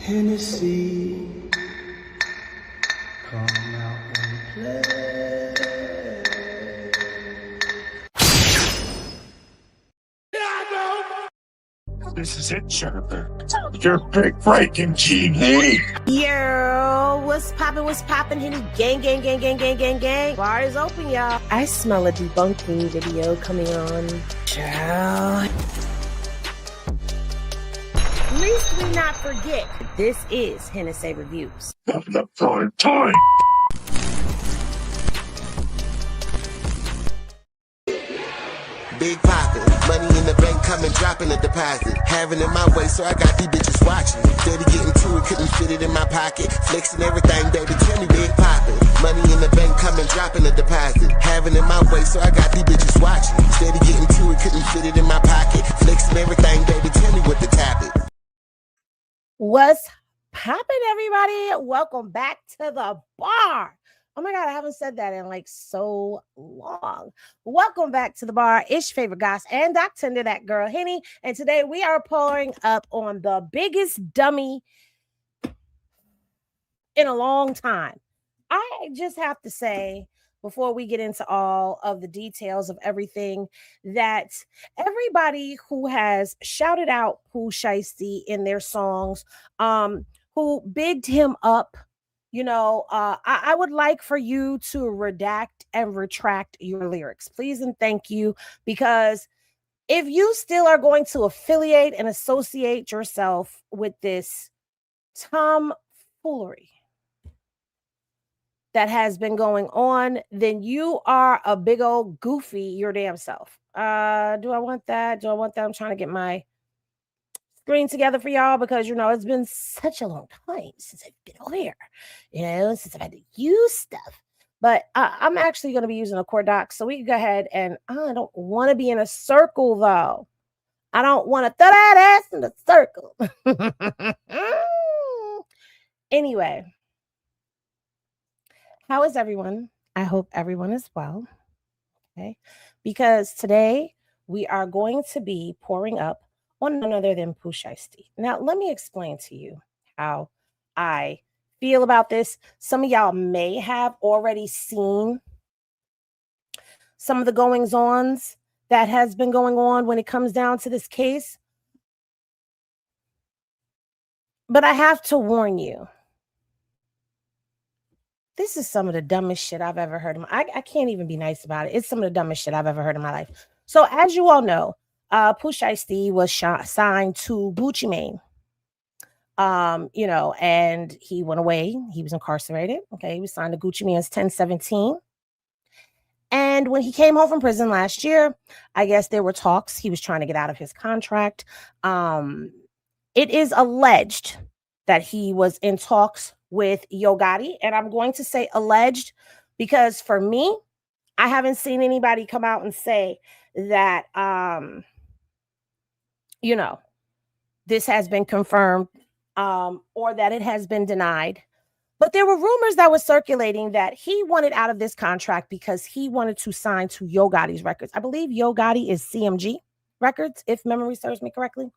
Hennessy, come out and play. This is it, Jennifer. Your big breaking TV. Yo, what's poppin', Henny? Gang. Bar is open, y'all. I smell a debunking video coming on. Child. At least we not forget, this is Hennessy Reviews. Of the prime time. Big poppin', money in the bank coming, dropping a deposit. Having it my way, so I got these bitches watching. Steady getting to it, couldn't fit it in my pocket. Flexing everything, baby, tell me big poppin'. Money in the bank coming, dropping a deposit. Having it my way, so I got these bitches watching. Steady getting to it, couldn't fit it in my pocket. Flexing everything, baby, tell me what the topic. What's poppin', everybody? Welcome back to the bar. Oh my God, I haven't said that in like so long. Welcome back to the bar. It's your favorite goss and Doc Tender, that girl Henny. And today we are pouring up on the biggest dummy in a long time. I just have to say, before we get into all of the details of everything, that everybody who has shouted out Pooh Sheisty in their songs, who bigged him up, I would like for you to redact and retract your lyrics, please and thank you, because if you still are going to affiliate and associate yourself with this tomfoolery that has been going on, then you are a big old goofy your damn self. Do I want that? I'm trying to get my screen together for y'all because it's been such a long time since I've been over here, since I've had to use stuff. But I'm actually going to be using a core doc, so we can go ahead, and I don't want to be in a circle though. I don't want to throw that ass in the circle. Anyway, how is everyone? I hope everyone is well. Okay, because today we are going to be pouring up on none other than Pooh Sheisty. Now, let me explain to you how I feel about this. Some of y'all may have already seen some of the goings-ons that has been going on when it comes down to this case. But I have to warn you, this is some of the dumbest shit I've ever heard. I can't even be nice about it. It's some of the dumbest shit I've ever heard in my life. So as you all know, Pooh Sheisty was signed to Gucci Mane. And he went away. He was incarcerated. Okay, he was signed to Gucci Mane's 1017. And when he came home from prison last year, I guess there were talks. He was trying to get out of his contract. It is alleged that he was in talks with Yo Gotti. And I'm going to say alleged because for me, I haven't seen anybody come out and say that, this has been confirmed or that it has been denied. But there were rumors that were circulating that he wanted out of this contract because he wanted to sign to Yo Gotti's records. I believe Yo Gotti is CMG Records, if memory serves me correctly.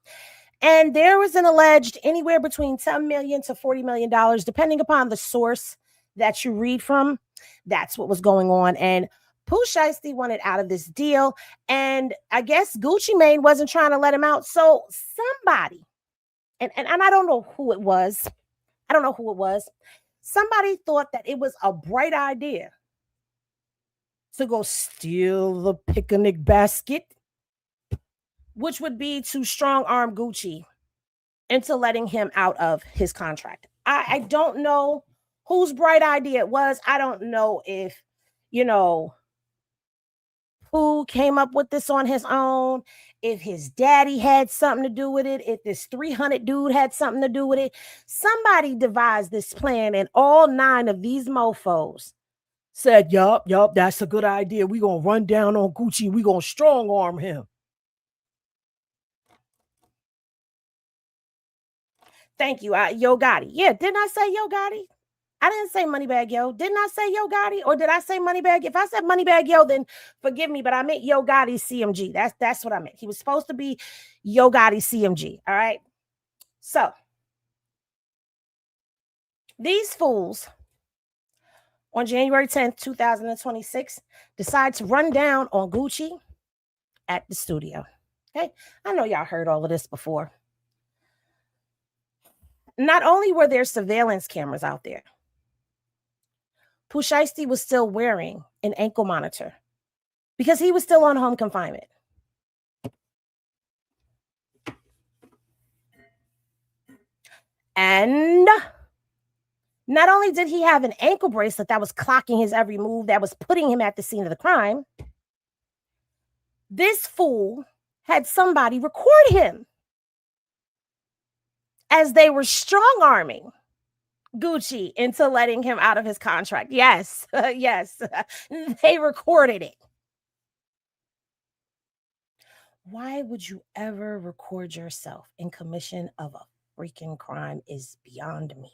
And there was an alleged anywhere between $10 million to $40 million, depending upon the source that you read from. That's what was going on. And Pooh Sheisty wanted out of this deal. And I guess Gucci Mane wasn't trying to let him out. So somebody, and I don't know who it was. Somebody thought that it was a bright idea to go steal the picnic basket, which would be to strong arm Gucci into letting him out of his contract. I don't know whose bright idea it was. I don't know if, who came up with this on his own, if his daddy had something to do with it, if this 300 dude had something to do with it. Somebody devised this plan, and all 9 of these mofos said, yup, that's a good idea. We're going to run down on Gucci. We're going to strong arm him. Thank you, Yo Gotti. Yeah, didn't I say Yo Gotti? I didn't say Moneybag Yo. Didn't I say Yo Gotti? Or did I say Moneybag? If I said Moneybag Yo, then forgive me, but I meant Yo Gotti CMG. That's what I meant. He was supposed to be Yo Gotti CMG. All right. So These fools on January 10th, 2026, decide to run down on Gucci at the studio. Okay, I know y'all heard all of this before. Not only were there surveillance cameras out there, Pooh Shiesty was still wearing an ankle monitor because he was still on home confinement. And not only did he have an ankle bracelet that was clocking his every move, that was putting him at the scene of the crime, this fool had somebody record him as they were strong-arming Gucci into letting him out of his contract. Yes, yes, they recorded it. Why would you ever record yourself in commission of a freaking crime is beyond me.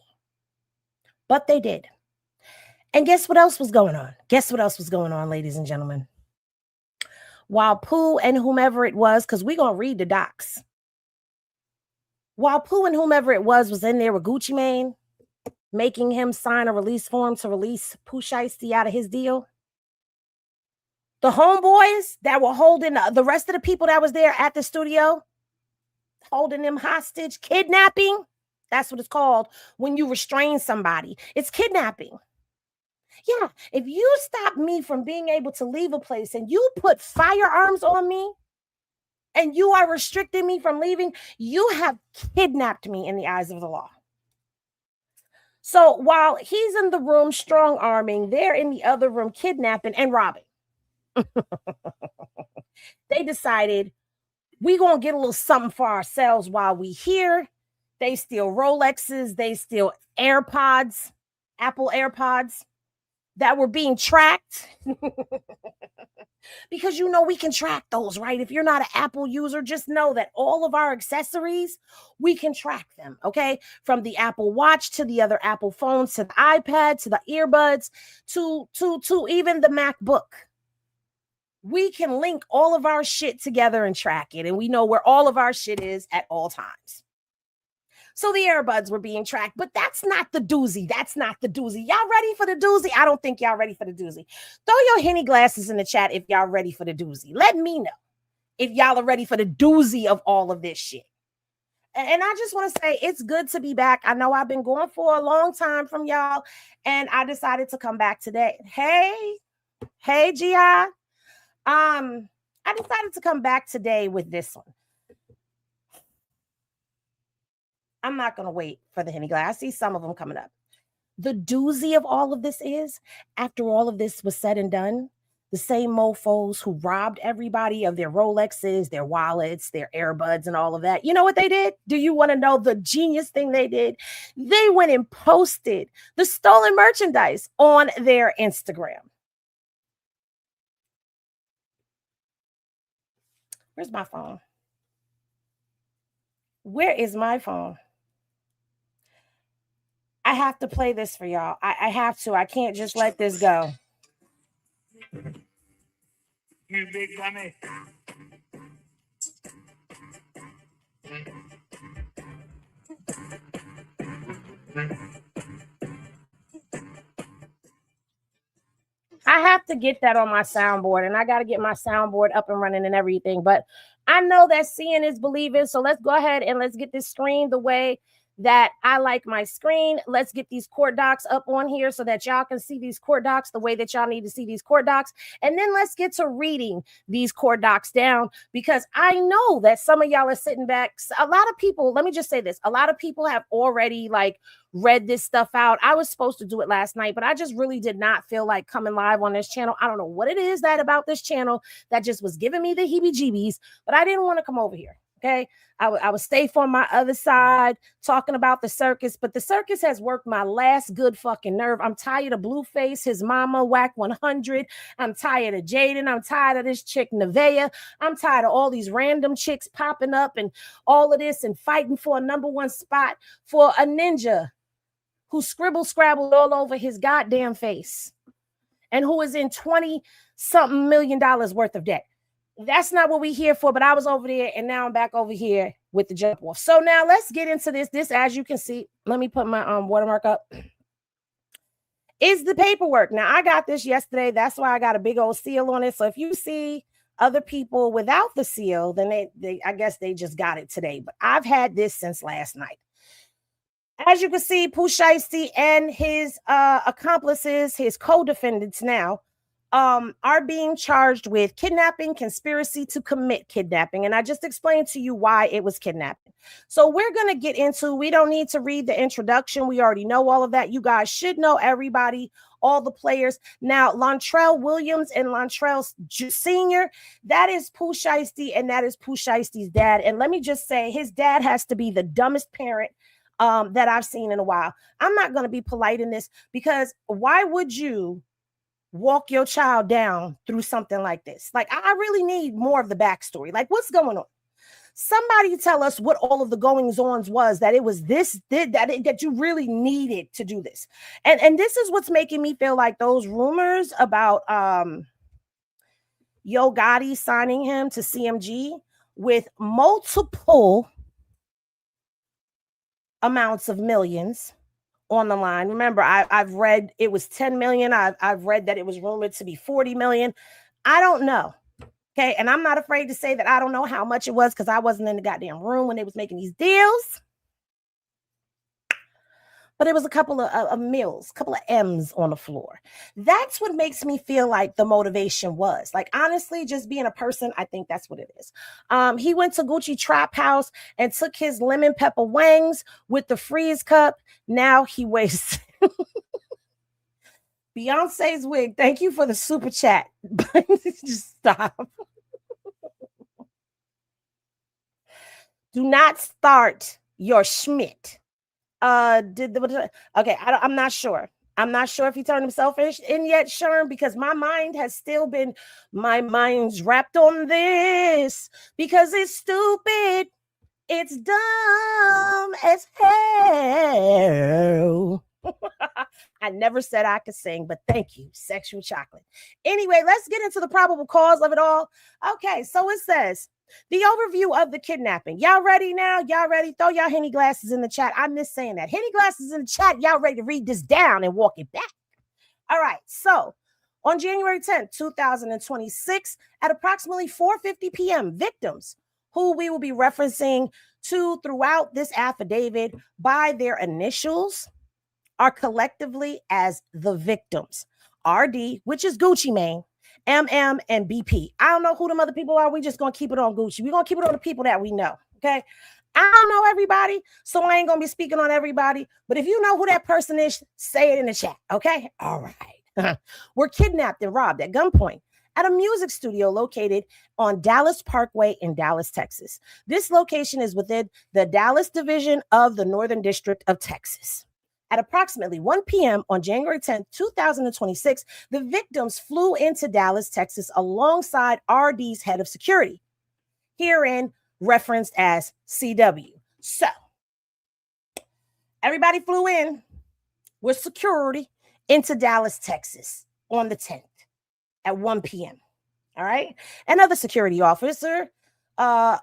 But they did. And guess what else was going on? Guess what else was going on, ladies and gentlemen? While Pooh and whomever it was, because we're going to read the docs. While Pooh and whomever it was in there with Gucci Mane, making him sign a release form to release Pooh Shiesty out of his deal, the homeboys that were holding the rest of the people that was there at the studio, holding them hostage, kidnapping. That's what it's called when you restrain somebody. It's kidnapping. Yeah, if you stop me from being able to leave a place and you put firearms on me and you are restricting me from leaving, you have kidnapped me in the eyes of the law. So while he's in the room strong-arming, they're in the other room kidnapping and robbing. They decided we're going to get a little something for ourselves while we here. They steal Rolexes. They steal AirPods, Apple AirPods that were being tracked. Because you know we can track those, right? If you're not an Apple user, just know that all of our accessories, we can track them, okay? From the Apple Watch to the other Apple phones to the iPad to the earbuds to even the MacBook. We can link all of our shit together and track it, and we know where all of our shit is at all times. So the earbuds were being tracked, but that's not the doozy. That's not the doozy. Y'all ready for the doozy? I don't think y'all ready for the doozy. Throw your Henny glasses in the chat if y'all ready for the doozy. Let me know if y'all are ready for the doozy of all of this shit. And I just want to say it's good to be back. I know I've been going for a long time from y'all, and I decided to come back today. Hey, G.I. I decided to come back today with this one. I'm not going to wait for the Henny glass. I see some of them coming up. The doozy of all of this is, after all of this was said and done, the same mofos who robbed everybody of their Rolexes, their wallets, their earbuds, and all of that, you know what they did? Do you want to know the genius thing they did? They went and posted the stolen merchandise on their Instagram. Where's my phone? Where is my phone? I have to play this for y'all. I have to. I can't just let this go. You big dummy. I have to get that on my soundboard, and I got to get my soundboard up and running and everything. But I know that seeing is believing. So let's go ahead and let's get this screen the way that I like my screen. Let's get these court docs up on here so that y'all can see these court docs the way that y'all need to see these court docs. And then let's get to reading these court docs down, because I know that some of y'all are sitting back. A lot of people, let me just say this. A lot of people have already read this stuff out. I was supposed to do it last night, but I just really did not feel like coming live on this channel. I don't know what it is that about this channel that just was giving me the heebie-jeebies, but I didn't want to come over here. Okay, I would stay on my other side talking about the circus, but the circus has worked my last good fucking nerve. I'm tired of Blueface, his mama, Whack 100. I'm tired of Jaden. I'm tired of this chick, Nevaeh. I'm tired of all these random chicks popping up and all of this and fighting for a _1 spot for a ninja who scrabbled all over his goddamn face and who is in $20-something million worth of debt. That's not what we here for, but I was over there and now I'm back over here with the jump off. So now let's get into this. This, as you can see, let me put my watermark up. is the paperwork. Now, I got this yesterday. That's why I got a big old seal on it. So if you see other people without the seal, then they I guess they just got it today. But I've had this since last night. As you can see, Pooh Shiesty and his accomplices, his co-defendants now, are being charged with kidnapping, conspiracy to commit kidnapping. And I just explained to you why it was kidnapping. So we're going to get into, we don't need to read the introduction. We already know all of that. You guys should know everybody, all the players. Now, Lontrell Williams and Lontrell Sr., that is Pooh Shiesty, and that is Pooh Shiesty's dad. And let me just say, his dad has to be the dumbest parent that I've seen in a while. I'm not going to be polite in this, because why would you walk your child down through something like this? Like, I really need more of the backstory. Like, what's going on? Somebody tell us what all of the goings-ons was, that it was this, that you really needed to do this. And this is what's making me feel like those rumors about Yo Gotti signing him to CMG with multiple amounts of millions on the line. Remember, I've read it was 10 million. I've read that it was rumored to be 40 million. I don't know. Okay. And I'm not afraid to say that I don't know how much it was, because I wasn't in the goddamn room when they was making these deals. But it was a couple of mils, a couple of M's on the floor. That's what makes me feel like the motivation was. Like, honestly, just being a person, I think that's what it is. He went to Gucci Trap House and took his lemon pepper wangs with the freeze cup. Now he wastes Beyonce's wig. Thank you for the super chat. Just stop. Do not start your Schmidt. Okay, I'm not sure. I'm not sure if he turned himself in yet, Sherm, because my mind's wrapped on this, because it's stupid. It's dumb as hell. I never said I could sing, but thank you, Sexual Chocolate. Anyway, let's get into the probable cause of it all. Okay, so it says, the overview of the kidnapping. Y'all ready now? Y'all ready? Throw y'all Henny glasses in the chat. I miss saying that. Henny glasses in the chat. Y'all ready to read this down and walk it back? All right. So on January 10th, 2026, at approximately 4:50 p.m., victims, who we will be referencing to throughout this affidavit by their initials, are collectively as the victims. RD, which is Gucci Mane, MM, and BP. I don't know who them other people are. We just going to keep it on Gucci. We're going to keep it on the people that we know, okay? I don't know everybody, so I ain't going to be speaking on everybody. But if you know who that person is, say it in the chat, okay? All right. Were kidnapped and robbed at gunpoint at a music studio located on Dallas Parkway in Dallas, Texas. This location is within the Dallas division of the Northern District of Texas. At approximately 1 p.m. on January 10th, 2026, the victims flew into Dallas, Texas, alongside RD's head of security, herein referenced as CW. So, everybody flew in with security into Dallas, Texas on the 10th at 1 p.m. All right? Another security officer here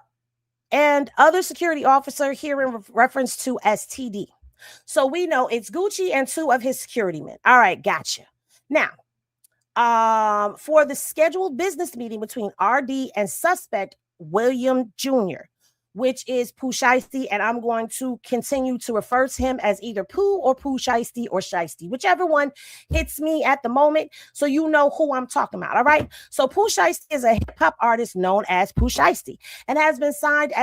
in reference to STD. So we know it's Gucci and two of his security men. All right, gotcha. Now, for the scheduled business meeting between RD and suspect William Jr., which is Pooh Shiesty, and I'm going to continue to refer to him as either Pooh or Pooh Shiesty or Shiesty, whichever one hits me at the moment, so you know who I'm talking about. All right. So Pooh Shiesty is a hip hop artist known as Pooh Shiesty and has been signed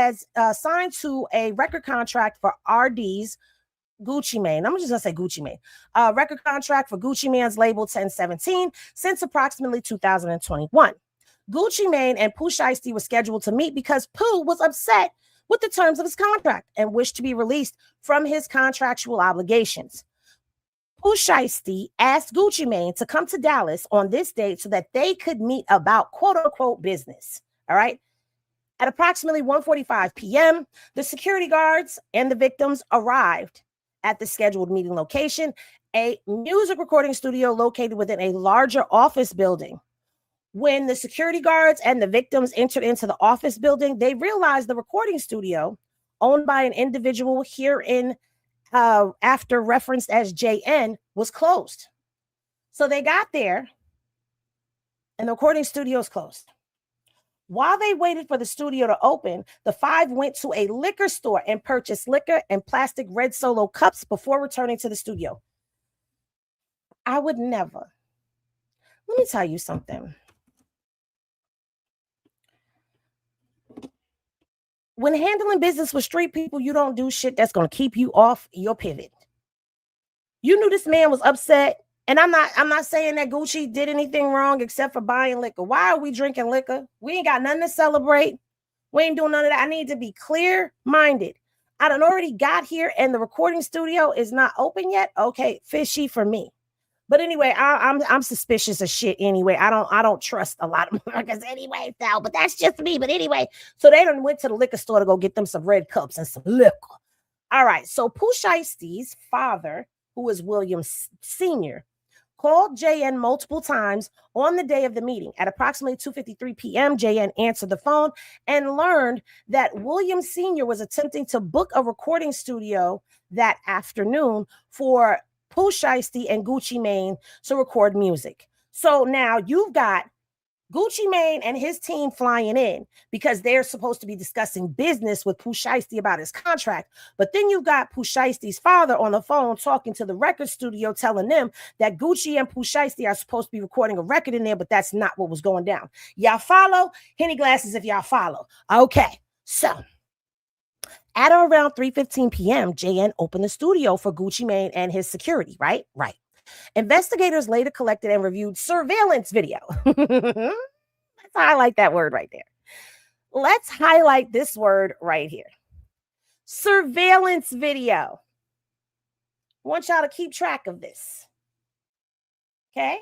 to a record contract for RD's Gucci Mane. I'm just gonna say Gucci Mane. Record contract for Gucci Mane's label 1017 since approximately 2021. Gucci Mane and Pooh Shiesty were scheduled to meet because Pooh was upset with the terms of his contract and wished to be released from his contractual obligations. Pooh Shiesty asked Gucci Mane to come to Dallas on this date so that they could meet about quote unquote business. All right. At approximately 1:45 p.m., the security guards and the victims arrived at the scheduled meeting location, a music recording studio located within a larger office building. When the security guards and the victims entered into the office building, they realized the recording studio, owned by an individual herein after referenced as JN, was closed. So they got there and the recording studio's closed. While they waited for the studio to open, the five went to a liquor store and purchased liquor and plastic red Solo cups before returning to the studio. I would never. Let me tell you something. When handling business with street people, you don't do shit that's going to keep you off your pivot. You knew this man was upset. And I'm not saying that Gucci did anything wrong except for buying liquor. Why are we drinking liquor? We ain't got nothing to celebrate. We ain't doing none of that. I need to be clear-minded. I done already got here and the recording studio is not open yet. Okay, fishy for me. But anyway, I'm suspicious of shit anyway. I don't trust a lot of motherfuckers anyway, Sal, but that's just me. But anyway, so they done went to the liquor store to go get them some red cups and some liquor. All right, so Pooh Shiesty's father, who is William Sr., called JN multiple times on the day of the meeting. At approximately 2:53 p.m., JN answered the phone and learned that William Sr. was attempting to book a recording studio that afternoon for Pooh Shiesty and Gucci Mane to record music. So now you've got Gucci Mane and his team flying in because they're supposed to be discussing business with Pooh Shiesty about his contract. But then you got Pooh Shiesty's father on the phone talking to the record studio, telling them that Gucci and Pooh Shiesty are supposed to be recording a record in there, but that's not what was going down. Y'all follow? Henny glasses if y'all follow. Okay, so at around 3:15 p.m., JN opened the studio for Gucci Mane and his security, right? Right. Investigators later collected and reviewed surveillance video. Let's highlight that word right there. Let's highlight this word right here. Surveillance video. I want y'all to keep track of this. Okay?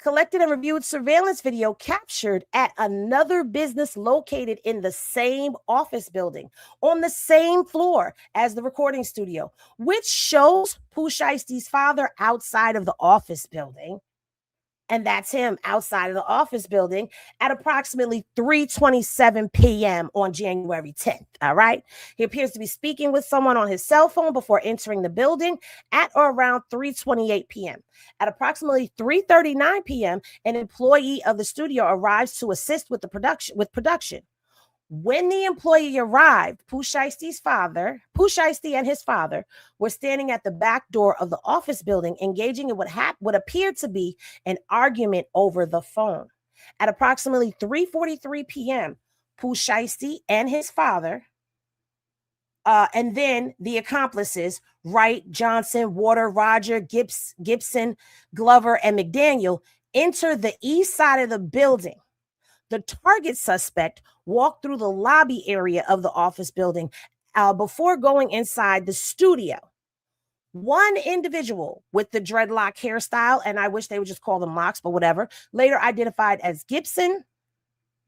Collected and reviewed surveillance video captured at another business located in the same office building on the same floor as the recording studio, which shows Pooh Shiesty's father outside of the office building. And that's him outside of the office building at approximately 3:27 p.m. on January 10th. All right. He appears to be speaking with someone on his cell phone before entering the building at or around 3:28 p.m. At approximately 3:39 p.m., an employee of the studio arrives to assist with production. When the employee arrived, Pooh Shiesty's father, Pooh Shiesty and his father were standing at the back door of the office building, engaging in what appeared to be an argument over the phone. At approximately 3:43 p.m., Pooh Shiesty and his father, and then the accomplices, Wright, Johnson, Water, Roger, Gibson, Glover, and McDaniel, enter the east side of the building. The target suspect walked through the lobby area of the office building before going inside the studio. One individual with the dreadlock hairstyle, and I wish they would just call them locks, but whatever, later identified as Gibson,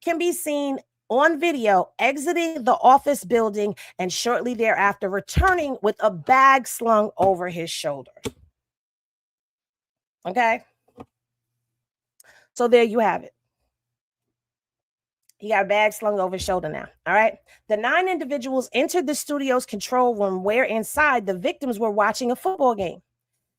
can be seen on video exiting the office building and shortly thereafter returning with a bag slung over his shoulder. Okay? So there you have it. He got a bag slung over his shoulder now. All right. The 9 individuals entered the studio's control room where inside the victims were watching a football game.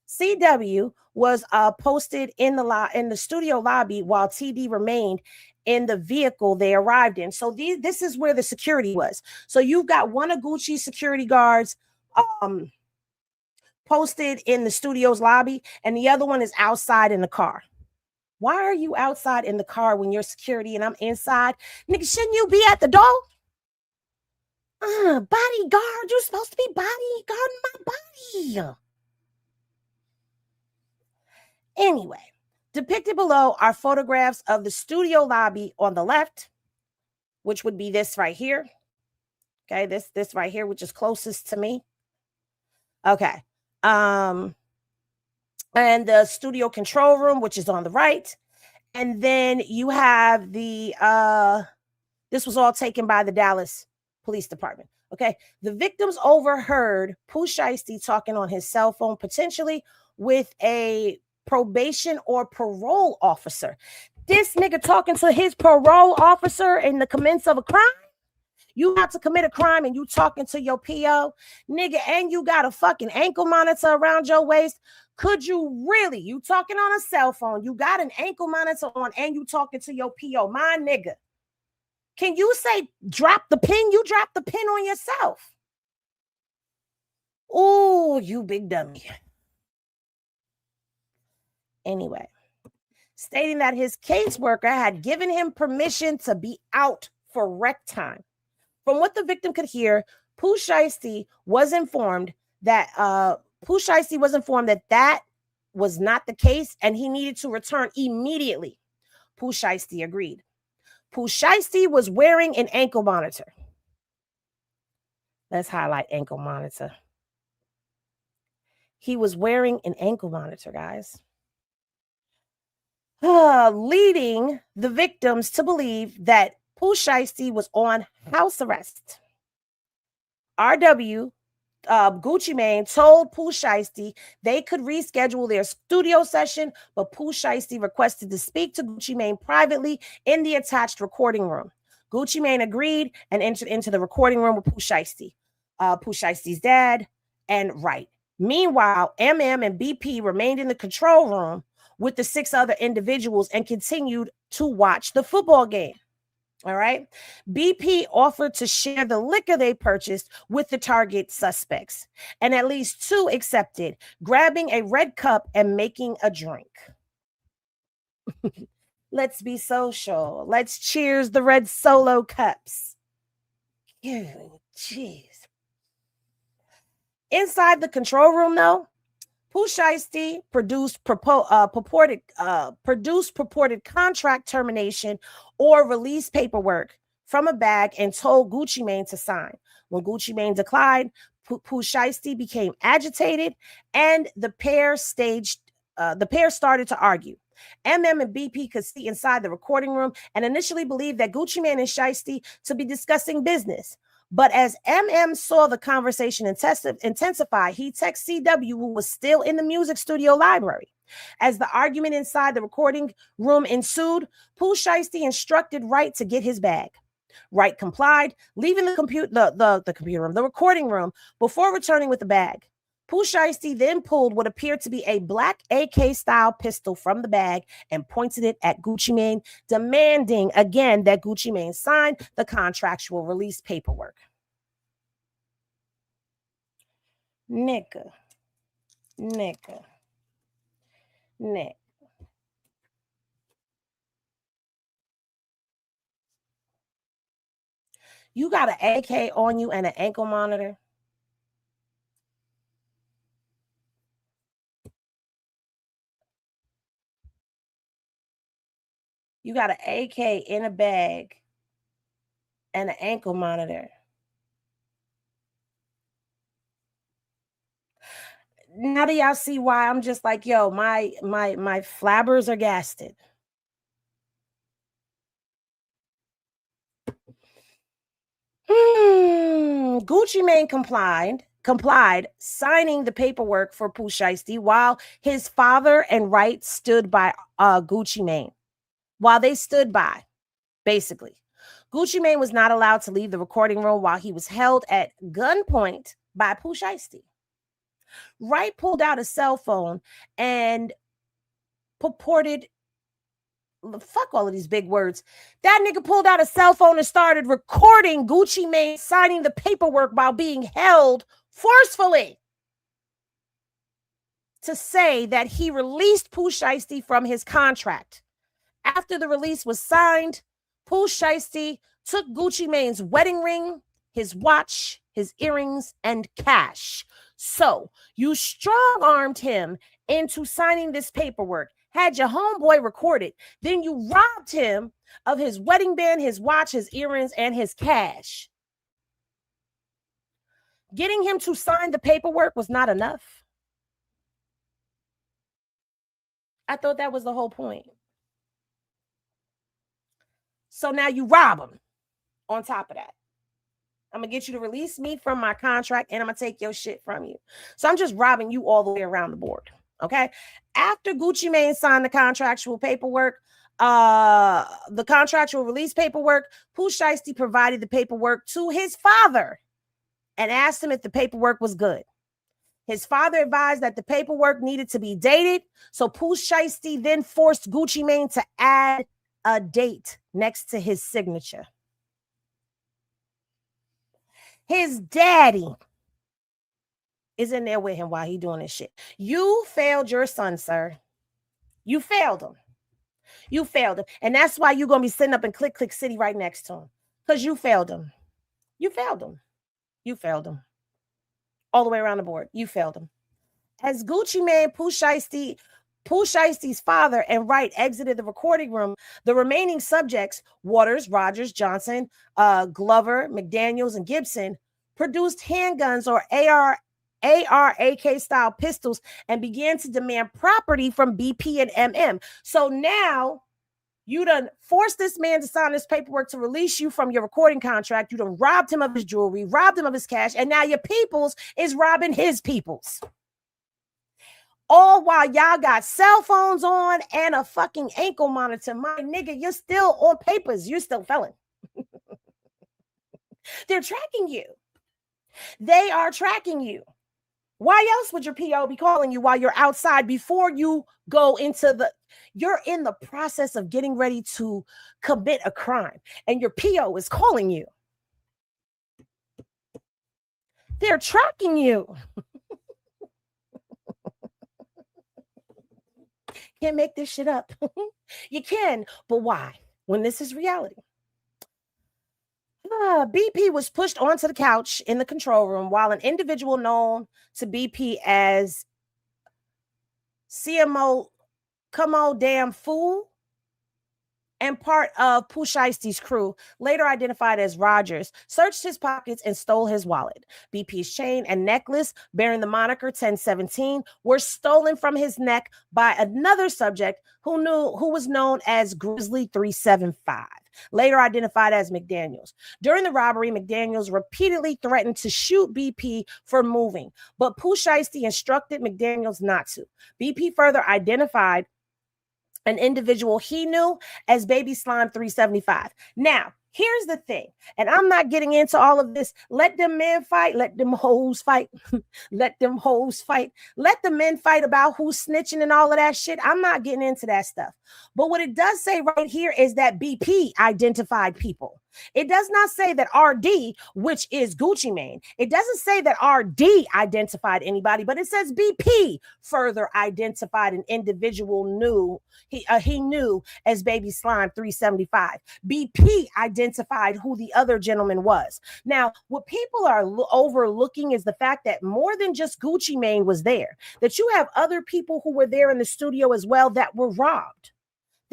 CW was posted in the studio lobby while TD remained in the vehicle they arrived in. So this is where the security was. So you've got one of Gucci's security guards posted in the studio's lobby, and the other one is outside in the car. Why are you outside in the car when you're security and I'm inside? Nigga, shouldn't you be at the door? Bodyguard, you're supposed to be bodyguarding my body. Anyway, depicted below are photographs of the studio lobby on the left, which would be this right here. Okay, this right here, which is closest to me. Okay. And the studio control room, which is on the right. And then you have this was all taken by the Dallas Police Department. Okay. The victims overheard Pooh Shiesty talking on his cell phone, potentially with a probation or parole officer. This nigga talking to his parole officer in the commence of a crime? You about to commit a crime and you talking to your PO, nigga, and you got a fucking ankle monitor around your waist. Could you really? You talking on a cell phone, you got an ankle monitor on, and you talking to your PO, my nigga. Can you say drop the pin? You drop the pin on yourself. Oh, you big dummy. Anyway, stating that his caseworker had given him permission to be out for rec time. From what the victim could hear, Pooh Sheisty was informed that that was not the case and he needed to return immediately. Pooh Sheisty agreed. Pooh Sheisty was wearing an ankle monitor. Let's highlight ankle monitor. He was wearing an ankle monitor, guys. Leading the victims to believe that Pooh Sheisty was on house arrest. RW Gucci Mane told Pooh Sheisty they could reschedule their studio session, but Pooh Sheisty requested to speak to Gucci Mane privately in the attached recording room. Gucci Mane agreed and entered into the recording room with Pooh Sheisty, Pooh Sheisty's dad, and Wright. Meanwhile, MM and BP remained in the control room with the 6 other individuals and continued to watch the football game. All right. BP offered to share the liquor they purchased with the target suspects, and at least 2 accepted, grabbing a red cup and making a drink. Let's be social. Let's cheers the red Solo cups. Jeez. Inside the control room, though, Pooh Sheisty produced purported contract termination or release paperwork from a bag and told Gucci Mane to sign. When Gucci Mane declined, Pooh Sheisty became agitated, and the pair started to argue. MM and BP could see inside the recording room and initially believed that Gucci Mane and Sheisty to be discussing business. But as MM saw the conversation intensify, he texted CW, who was still in the music studio library. As the argument inside the recording room ensued, Pooh Sheisty instructed Wright to get his bag. Wright complied, leaving the recording room before returning with the bag. Pooh Sheisty then pulled what appeared to be a black AK-style pistol from the bag and pointed it at Gucci Mane, demanding again that Gucci Mane sign the contractual release paperwork. Nigga. You got an AK on you and an ankle monitor? You got an AK in a bag and an ankle monitor. Now do y'all see why I'm just like, yo, my flabbers are gasted. Gucci Mane complied, signing the paperwork for Pooh Sheisty while his father and Wright stood by Gucci Mane. While they stood by, basically. Gucci Mane was not allowed to leave the recording room while he was held at gunpoint by Pooh Sheisty. Wright pulled out a cell phone and purported, fuck all of these big words. That nigga pulled out a cell phone and started recording Gucci Mane signing the paperwork while being held forcefully to say that he released Pooh Sheisty from his contract. After the release was signed, Pooh Sheisty took Gucci Mane's wedding ring, his watch, his earrings, and cash. So you strong-armed him into signing this paperwork, had your homeboy record it, then you robbed him of his wedding band, his watch, his earrings, and his cash. Getting him to sign the paperwork was not enough. I thought that was the whole point. So now you rob him on top of that. I'm going to get you to release me from my contract and I'm going to take your shit from you. So I'm just robbing you all the way around the board. Okay. After Gucci Mane signed the contractual paperwork, the contractual release paperwork, Pooh Shiesty provided the paperwork to his father and asked him if the paperwork was good. His father advised that the paperwork needed to be dated, so Pooh Shiesty then forced Gucci Mane to add a date next to his signature. His daddy is in there with him while he doing this shit. You failed your son, sir. You failed him. You failed him. And that's why you're going to be sitting up in Click Click City right next to him. Because you failed him. You failed him. You failed him. All the way around the board. You failed him. As Gucci Mane, Pooh Shiesty's father and Wright exited the recording room, the remaining subjects, Waters, Rogers, Johnson, Glover, McDaniels, and Gibson, produced handguns or AR-AK style pistols and began to demand property from BP and MM. So now you done forced this man to sign this paperwork to release you from your recording contract. You done robbed him of his jewelry, robbed him of his cash, and now your peoples is robbing his peoples. All while y'all got cell phones on and a fucking ankle monitor. My nigga, you're still on papers. You're still felon. They're tracking you. They are tracking you. Why else would your PO be calling you while you're outside before you go into you're in the process of getting ready to commit a crime and your PO is calling you? They're tracking you. Can't make this shit up. You can, but why? When this is reality. BP was pushed onto the couch in the control room while an individual known to BP as CMO Come On Damn Fool and part of Pooh Shiesty's crew, later identified as Rogers, searched his pockets and stole his wallet. BP's chain and necklace bearing the moniker 1017 were stolen from his neck by another subject who was known as Grizzly 375, later identified as McDaniels. During the robbery, McDaniels repeatedly threatened to shoot BP for moving, but Pooh Shiesty instructed McDaniels not to. BP further identified an individual he knew as Baby Slime 375. Now, here's the thing, and I'm not getting into all of this. Let them men fight. Let them hoes fight. Let them hoes fight. Let the men fight about who's snitching and all of that shit. I'm not getting into that stuff. But what it does say right here is that BP identified people. It does not say that RD, which is Gucci Mane, it doesn't say that RD identified anybody, but it says BP further identified an individual he knew as Baby Slime 375. BP identified who the other gentleman was. Now, what people are overlooking is the fact that more than just Gucci Mane was there, that you have other people who were there in the studio as well that were robbed.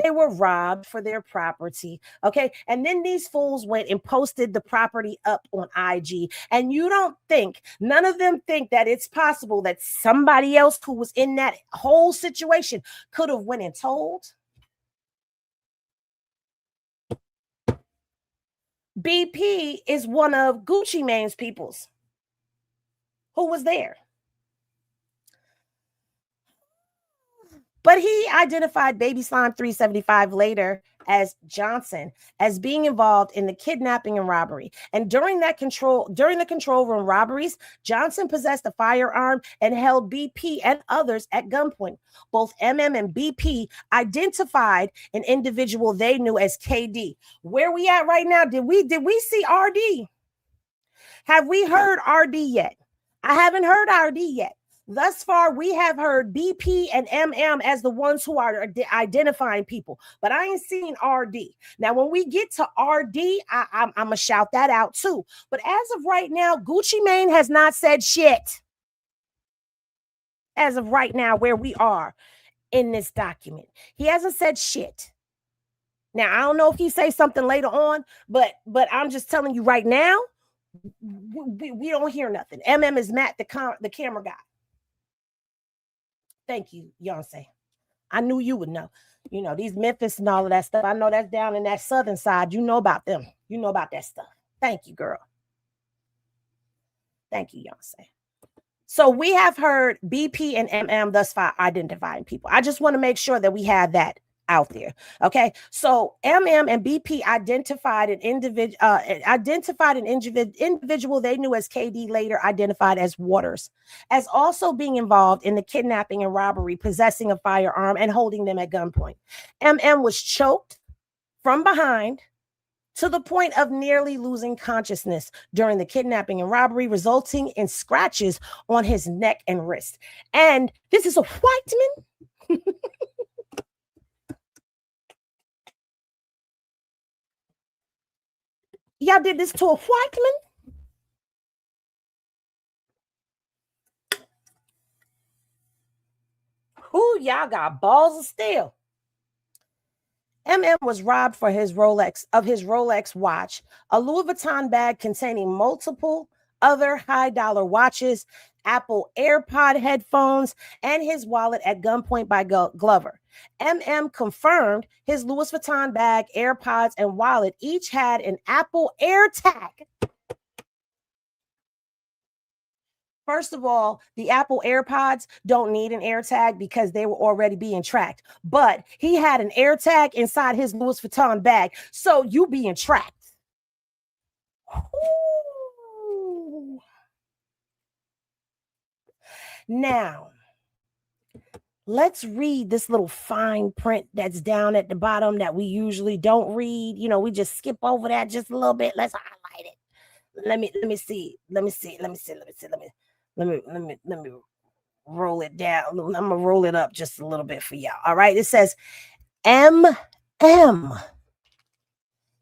They were robbed for their property. Okay. And then these fools went and posted the property up on IG. And you don't think, none of them think that it's possible that somebody else who was in that whole situation could have went and told? BP is one of Gucci Mane's peoples who was there. But he identified Baby Slime 375 later as Johnson as being involved in the kidnapping and robbery. And during the control room robberies, Johnson possessed a firearm and held BP and others at gunpoint. Both MM and BP identified an individual they knew as KD. Where we at right now? Did we see RD? Have we heard RD yet? I haven't heard RD yet. Thus far, we have heard BP and MM as the ones who are identifying people, but I ain't seen RD. Now, when we get to RD, I'm going to shout that out too. But as of right now, Gucci Mane has not said shit. As of right now, where we are in this document, he hasn't said shit. Now, I don't know if he say something later on, but I'm just telling you right now, we don't hear nothing. MM is Matt, the camera guy. Thank you, Beyonce. I knew you would know. You know, these Memphis and all of that stuff. I know that's down in that southern side. You know about them. You know about that stuff. Thank you, girl. Thank you, Beyonce. So we have heard BP and MM thus far identifying people. I just want to make sure that we have that out there. Okay, so MM and BP identified an individual they knew as KD, later identified as Waters, as also being involved in the kidnapping and robbery, possessing a firearm, and holding them at gunpoint. MM was choked from behind to the point of nearly losing consciousness during the kidnapping and robbery, resulting in scratches on his neck and wrist. And this is a white man. Y'all did this to a white man? Who y'all got balls of steel? MM was robbed for his Rolex watch, a Louis Vuitton bag containing multiple other high-dollar watches, Apple AirPod headphones, and his wallet at gunpoint by Glover. MM confirmed his Louis Vuitton bag, AirPods, and wallet each had an Apple AirTag. First of all, the Apple AirPods don't need an AirTag because they were already being tracked. But he had an AirTag inside his Louis Vuitton bag, so you being tracked. Ooh. Now, let's read this little fine print that's down at the bottom that we usually don't read. You know, we just skip over that just a little bit. Let's highlight it. Let me see. Let me roll it down. I'm gonna roll it up just a little bit for y'all. All right. It says MM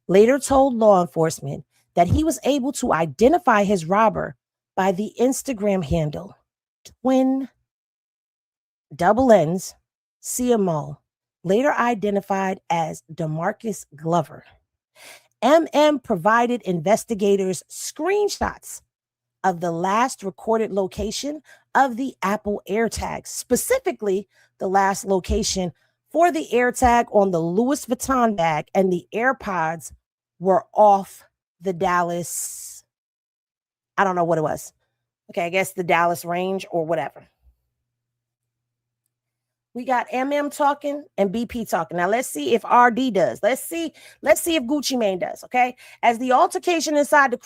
later told law enforcement that he was able to identify his robber by the Instagram handle Twin Double N's CMO, later identified as DeMarcus Glover. MM provided investigators screenshots of the last recorded location of the Apple AirTag, specifically the last location for the AirTag on the Louis Vuitton bag, and the AirPods were off the Dallas. I don't know what it was. Okay, I guess the Dallas range or whatever. We got MM talking and BP talking. Now let's see if RD does. Let's see if Gucci Mane does. Okay. As the altercation inside the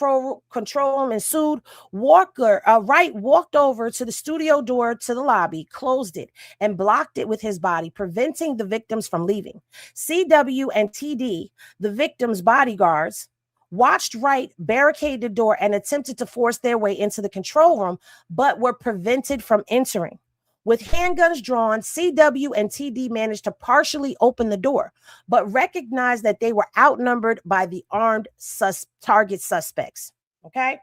control room ensued, Wright walked over to the studio door to the lobby, closed it, and blocked it with his body, preventing the victims from leaving. CW and TD, the victims' bodyguards, watched Wright barricade the door and attempted to force their way into the control room, but were prevented from entering. With handguns drawn, CW and TD managed to partially open the door, but recognized that they were outnumbered by the armed target suspects. Okay.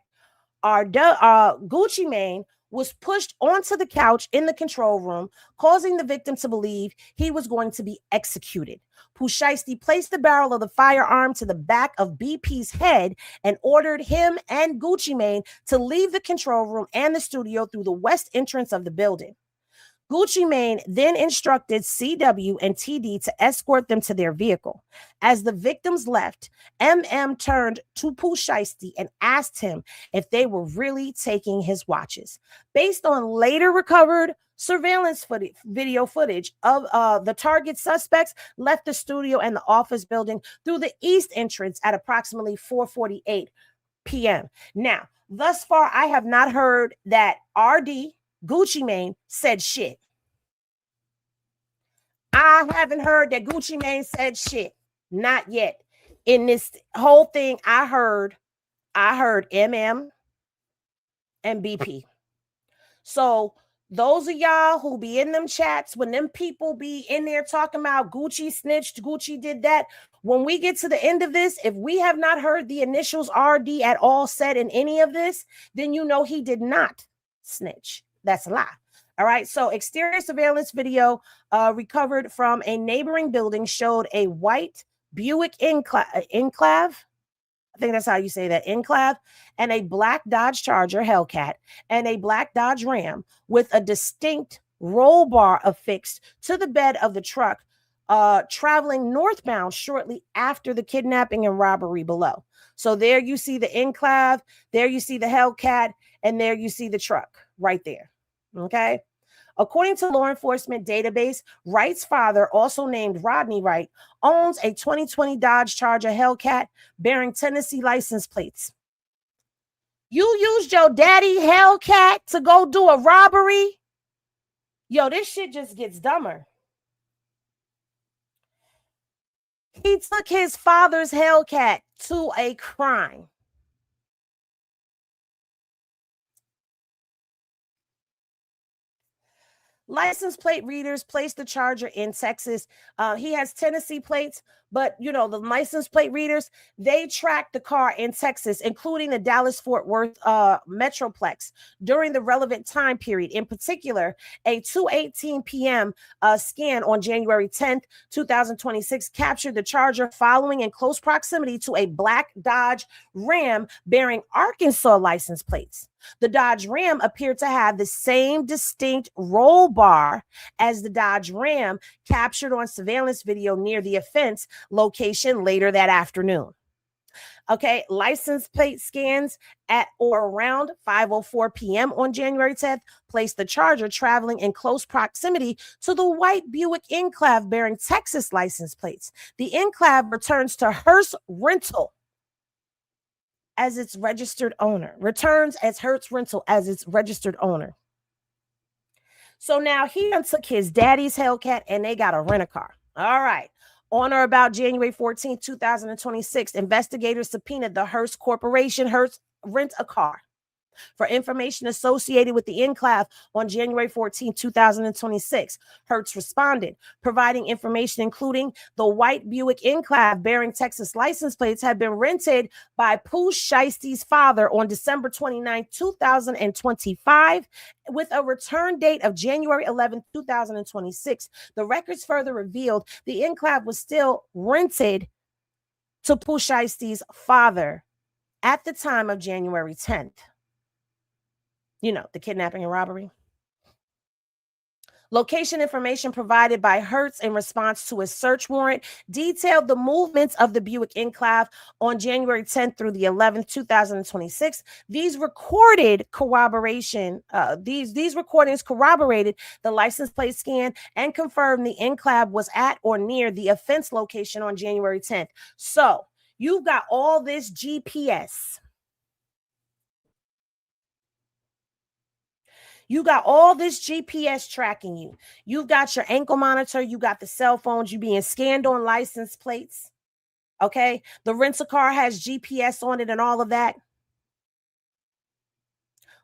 Our Gucci Mane was pushed onto the couch in the control room, causing the victim to believe he was going to be executed. Pooh Sheisty placed the barrel of the firearm to the back of BP's head and ordered him and Gucci Mane to leave the control room and the studio through the west entrance of the building. Gucci Mane then instructed CW and TD to escort them to their vehicle. As the victims left, MM turned to Pooh Sheisty and asked him if they were really taking his watches. Based on later recovered surveillance video footage of the target suspects left the studio and the office building through the east entrance at approximately 4:48 p.m. Now, thus far, I have not heard that RD Gucci Mane said shit. I haven't heard that Gucci Mane said shit. Not yet. In this whole thing, I heard MM and BP. So those of y'all who be in them chats, when them people be in there talking about Gucci snitched, Gucci did that, when we get to the end of this, if we have not heard the initials RD at all said in any of this, then you know he did not snitch. That's a lie. All right. So exterior surveillance video recovered from a neighboring building showed a white Buick Enclave. I think that's how you say that, Enclave, and a black Dodge Charger Hellcat and a black Dodge Ram with a distinct roll bar affixed to the bed of the truck, traveling northbound shortly after the kidnapping and robbery below. So there you see the Enclave, there you see the Hellcat, and there you see the truck right there. Okay. According to law enforcement database, Wright's father, also named Rodney Wright, owns a 2020 Dodge Charger Hellcat bearing Tennessee license plates. You used your daddy Hellcat to go do a robbery? Yo, this shit just gets dumber. He took his father's Hellcat to a crime. License plate readers placed the Charger in Texas. He has Tennessee plates, but the license plate readers, they tracked the car in Texas, including the Dallas-Fort Worth Metroplex during the relevant time period. In particular, a 2:18 p.m. Scan on January 10th, 2026 captured the Charger following in close proximity to a black Dodge Ram bearing Arkansas license plates. The Dodge Ram appeared to have the same distinct roll bar as the Dodge Ram captured on surveillance video near the offense location later that afternoon. Okay, license plate scans at or around 5:04 p.m. on January 10th placed the Charger traveling in close proximity to the white Buick Enclave bearing Texas license plates. The Enclave returns to Hertz Rental as its registered owner. Returns as Hertz Rental as its registered owner. So now he took his daddy's Hellcat and they got a rent-a-car. All right. On or about January 14, 2026, investigators subpoenaed the Hertz Corporation Hertz Rent-A-Car for information associated with the Enclave on January 14, 2026. Hertz responded, providing information including the white Buick Enclave bearing Texas license plates had been rented by Pooh Sheisty's father on December 29, 2025, with a return date of January 11, 2026. The records further revealed the Enclave was still rented to Pooh Sheisty's father at the time of January 10th. The kidnapping and robbery. Location information provided by Hertz in response to a search warrant detailed the movements of the Buick Enclave on January 10th through the 11th, 2026. These recordings corroborated the license plate scan and confirmed the Enclave was at or near the offense location on January 10th. So you've got all this GPS. You got all this GPS tracking you. You've got your ankle monitor. You got the cell phones. You being scanned on license plates. Okay. The rent-a-car has GPS on it and all of that.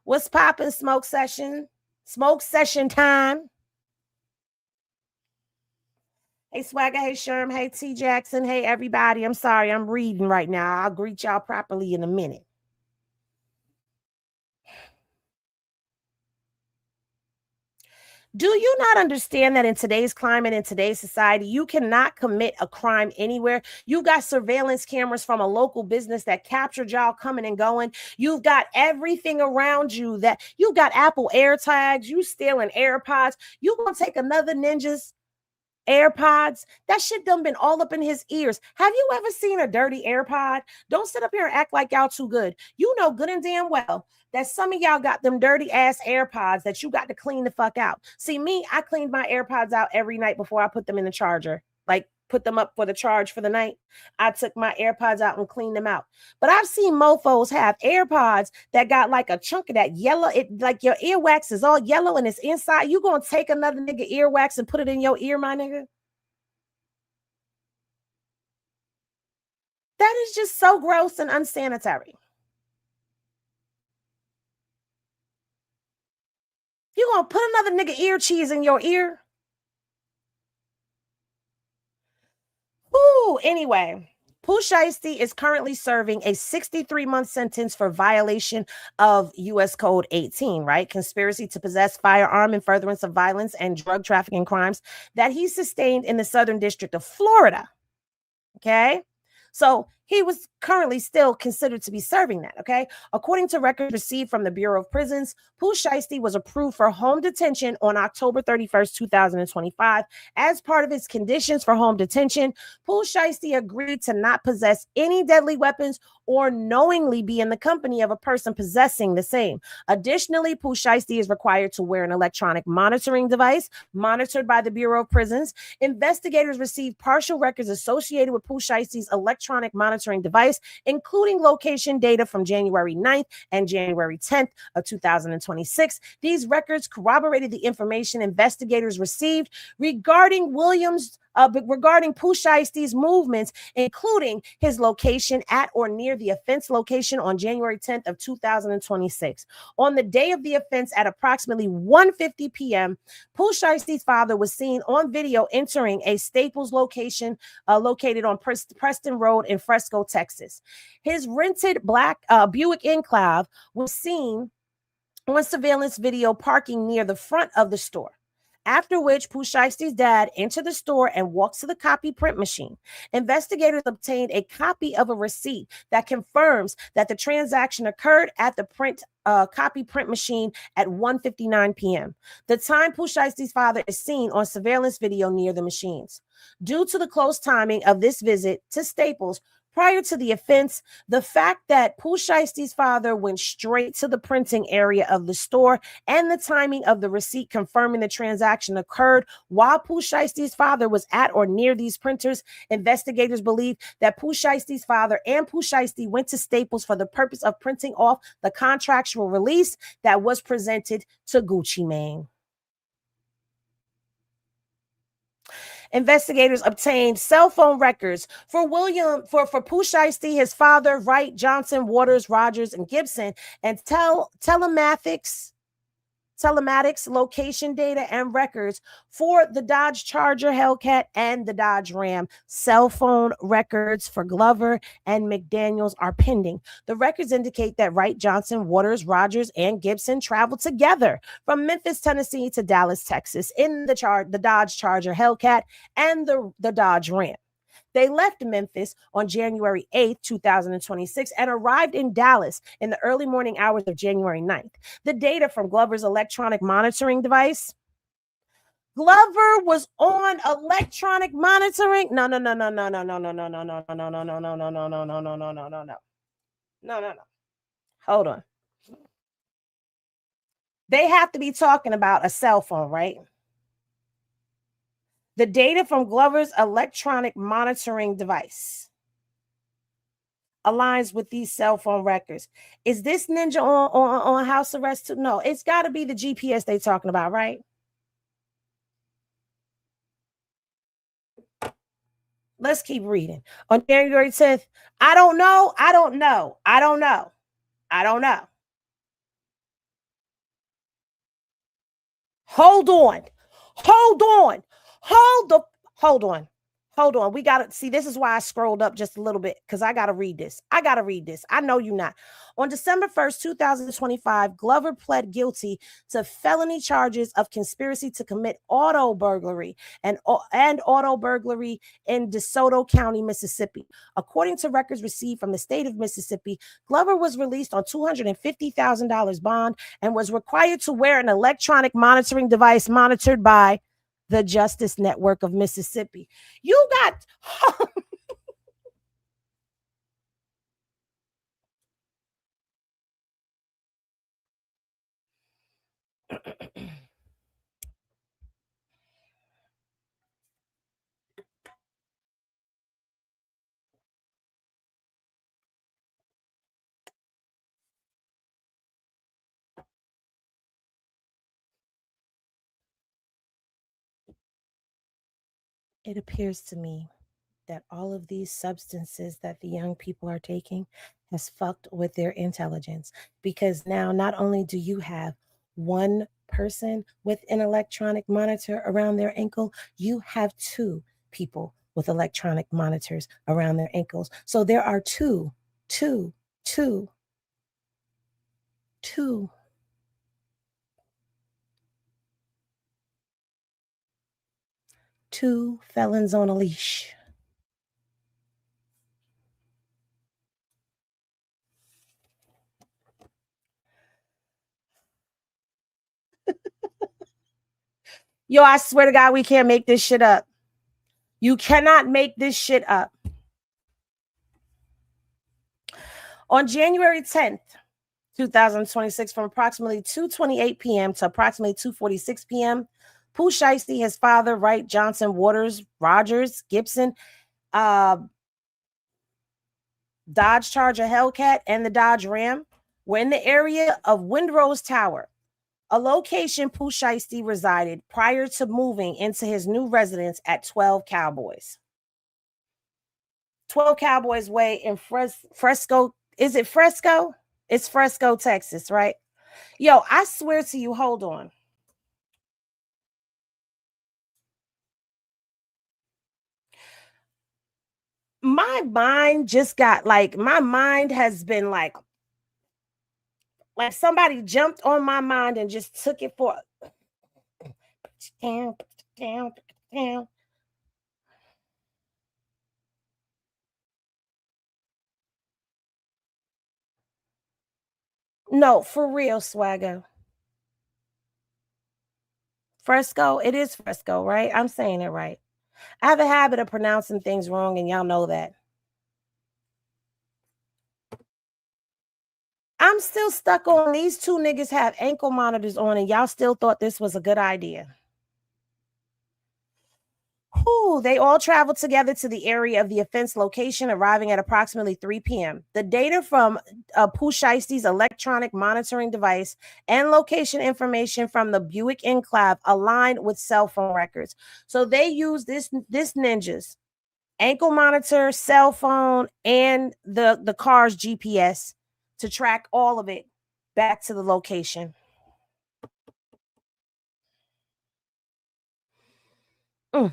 What's popping? Smoke session. Smoke session time. Hey, Swagger. Hey, Sherm. Hey, T. Jackson. Hey, everybody. I'm sorry. I'm reading right now. I'll greet y'all properly in a minute. Do you not understand that in today's climate, in today's society, you cannot commit a crime anywhere? You've got surveillance cameras from a local business that captured y'all coming and going. You've got everything around you that you got Apple AirTags, you stealing AirPods. You gonna take another ninja's AirPods? That shit done been all up in his ears. Have you ever seen a dirty AirPod? Don't sit up here and act like y'all too good. You know good and damn well that some of y'all got them dirty ass AirPods that you got to clean the fuck out. See, me, I cleaned my AirPods out every night before I put them in the charger. Like, put them up for the charge for the night. I took my AirPods out and cleaned them out. But I've seen mofos have AirPods that got like a chunk of that yellow, like your earwax is all yellow and it's inside. You gonna take another nigga earwax and put it in your ear, my nigga? That is just so gross and unsanitary. You gonna put another nigga ear cheese in your ear? Ooh, anyway, Pooh Shiesty is currently serving a 63-month sentence for violation of U.S. Code 18, right? Conspiracy to possess firearm in furtherance of violence and drug trafficking crimes that he sustained in the Southern District of Florida. Okay? So he was currently still considered to be serving that. Okay. According to records received from the Bureau of Prisons, Pooh Shiesty was approved for home detention on October 31st, 2025. As part of his conditions for home detention, Pooh Shiesty agreed to not possess any deadly weapons or knowingly be in the company of a person possessing the same. Additionally, Pooh Shiesty is required to wear an electronic monitoring device monitored by the Bureau of Prisons. Investigators received partial records associated with Pooh Shiesty's electronic monitoring device, including location data from January 9th and January 10th of 2026. These records corroborated the information investigators received regarding regarding Pooh Shiesty's movements, including his location at or near the offense location on January 10th of 2026. On the day of the offense at approximately 1:50 p.m., Pooh Shiesty's father was seen on video entering a Staples location located on Preston Road in Fresco, Texas. His rented black Buick Enclave was seen on surveillance video parking near the front of the store. After which, Pooh Shiesty's dad entered the store and walked to the copy print machine. Investigators obtained a copy of a receipt that confirms that the transaction occurred at the copy print machine at 1:59 p.m. The time Pooh Shiesty's father is seen on surveillance video near the machines. Due to the close timing of this visit to Staples prior to the offense, the fact that Pooh Shiesty's father went straight to the printing area of the store, and the timing of the receipt confirming the transaction occurred while Pooh Shiesty's father was at or near these printers, investigators believe that Pooh Shiesty's father and Pooh Shiesty went to Staples for the purpose of printing off the contractual release that was presented to Gucci Mane. Investigators obtained cell phone records for Pooh Shiesty, his father, Wright, Johnson, Waters, Rogers, and Gibson, and telematics, location data, and records for the Dodge Charger, Hellcat, and the Dodge Ram. Cell phone records for Glover and McDaniels are pending. The records indicate that Wright, Johnson, Waters, Rogers, and Gibson traveled together from Memphis, Tennessee to Dallas, Texas in the Dodge Charger, Hellcat, and the Dodge Ram. They left Memphis on January 8th, 2026, and arrived in Dallas in the early morning hours of January 9th. The data from Glover's electronic monitoring device. Glover was on electronic monitoring. No. Hold on. They have to be talking about a cell phone, right? The data from Glover's electronic monitoring device aligns with these cell phone records. Is this ninja on house arrest too? No, it's got to be the GPS they talking about, right? Let's keep reading. On January 10th, I don't know. Hold on. We got to see. This is why I scrolled up just a little bit, because I got to read this. I know you're not. On December 1st, 2025, Glover pled guilty to felony charges of conspiracy to commit auto burglary and auto burglary in DeSoto County, Mississippi. According to records received from the state of Mississippi, Glover was released on $250,000 bond and was required to wear an electronic monitoring device monitored by the Justice Network of Mississippi. You got it appears to me that all of these substances that the young people are taking has fucked with their intelligence, because now not only do you have one person with an electronic monitor around their ankle, you have two people with electronic monitors around their ankles. So there are two felons on a leash. Yo, I swear to God, we can't make this shit up. You cannot make this shit up. On January 10th, 2026, from approximately 2:28 p.m. to approximately 2:46 p.m., Pooh Shiesty, his father, Wright, Johnson, Waters, Rogers, Gibson, Dodge Charger Hellcat, and the Dodge Ram were in the area of Windrose Tower, a location Pooh Shiesty resided prior to moving into his new residence at 12 Cowboys. 12 Cowboys Way in Fresco. Is it Fresco? It's Fresco, Texas, right? Yo, I swear to you, hold on. My mind just got like, my mind has been like somebody jumped on my mind and just took it for down, down, down. No, for real, Swagger. Fresco, it is Fresco, right? I'm saying it right. I have a habit of pronouncing things wrong, and y'all know that. I'm still stuck on these two niggas have ankle monitors on, and y'all still thought this was a good idea. Whew, they all traveled together to the area of the offense location, arriving at approximately 3 p.m. The data from Pooh Shiesty's electronic monitoring device and location information from the Buick enclave aligned with cell phone records. So they used this ninja's ankle monitor, cell phone, and the car's GPS to track all of it back to the location. Pooh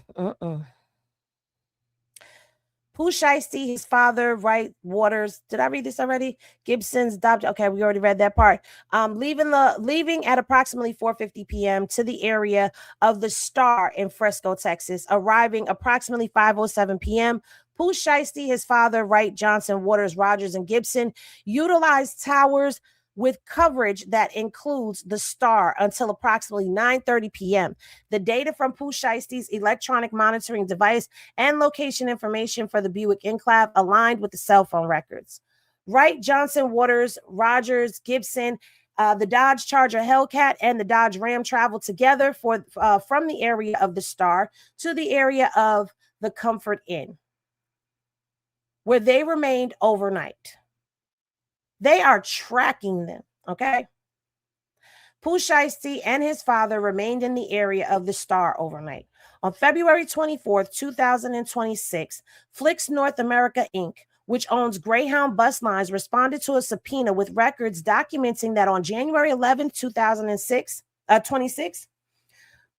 Shiesty, his father, Wright, Waters. Did I read this already? Gibson's adopted. Okay, we already read that part. Leaving at approximately 4:50 p.m. to the area of the Star in Fresco, Texas, arriving approximately 5:07 p.m. Pooh Shiesty, his father, Wright, Johnson, Waters, Rogers, and Gibson utilized towers with coverage that includes the Star until approximately 9:30 p.m. The data from Pooh Shiesty's electronic monitoring device and location information for the Buick enclave aligned with the cell phone records. Wright, Johnson, Waters, Rogers, Gibson, the Dodge Charger Hellcat, and the Dodge Ram traveled together from the area of the Star to the area of the Comfort Inn, where they remained overnight. They are tracking them, okay? Pooh Shiesty and his father remained in the area of the Star overnight. On February 24th, 2026, Flix North America, Inc., which owns Greyhound bus lines, responded to a subpoena with records documenting that on January 11th, 2026,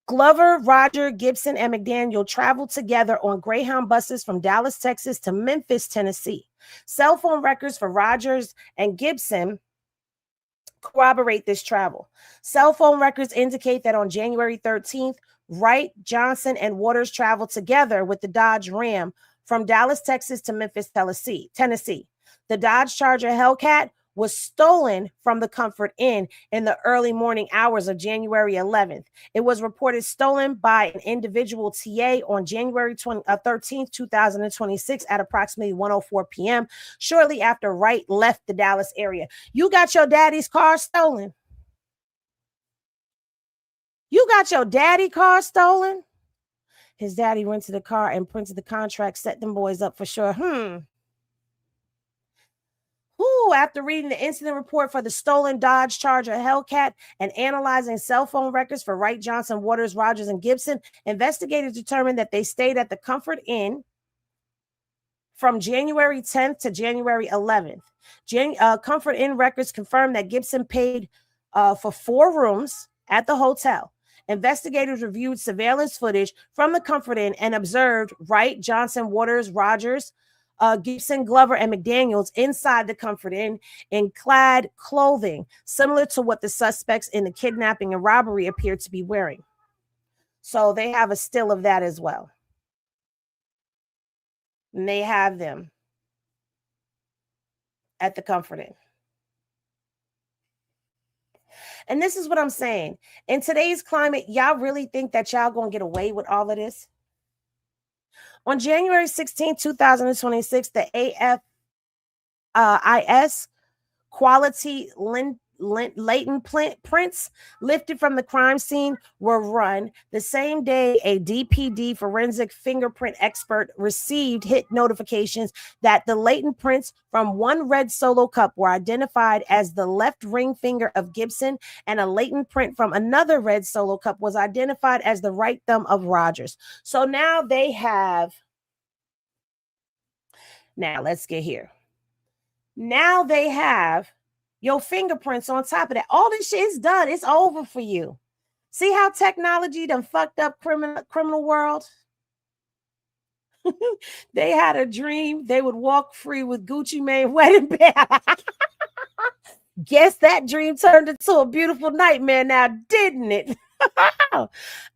Glover, Roger, Gibson, and McDaniel traveled together on Greyhound buses from Dallas, Texas to Memphis, Tennessee. Cell phone records for Rogers and Gibson corroborate this travel. Cell phone records indicate that on January 13th, Wright, Johnson, and Waters traveled together with the Dodge Ram from Dallas, Texas to Memphis, Tennessee. The Dodge Charger Hellcat was stolen from the Comfort Inn in the early morning hours of January 11th. It was reported stolen by an individual TA on January 13th, 2026 at approximately 1:04 p.m., shortly after Wright left the Dallas area. You got your daddy's car stolen? You got your daddy car stolen? His daddy rented the car and printed the contract, set them boys up for sure. After reading the incident report for the stolen Dodge Charger Hellcat and analyzing cell phone records for Wright, Johnson, Waters, Rogers, and Gibson, investigators determined that they stayed at the Comfort Inn from January 10th to January 11th. Comfort Inn records confirmed that Gibson paid for 4 rooms at the hotel. Investigators reviewed surveillance footage from the Comfort Inn and observed Wright, Johnson, Waters, Rogers, Gibson, Glover, and McDaniels inside the Comfort Inn in clad clothing similar to what the suspects in the kidnapping and robbery appeared to be wearing. So they have a still of that as well. And they have them at the Comfort Inn. And this is what I'm saying. In today's climate, y'all really think that y'all gonna get away with all of this? On January 16, 2026, the AFIS quality latent prints lifted from the crime scene were run the same day a DPD forensic fingerprint expert received hit notifications that the latent prints from one red Solo cup were identified as the left ring finger of Gibson, and a latent print from another red Solo cup was identified as the right thumb of Rogers. So now they have, now let's get here. Now they have your fingerprints on top of that. All this shit is done. It's over for you. See how technology done fucked up criminal world? They had a dream they would walk free with Gucci Mane wedding band. Guess that dream turned into a beautiful nightmare now, didn't it?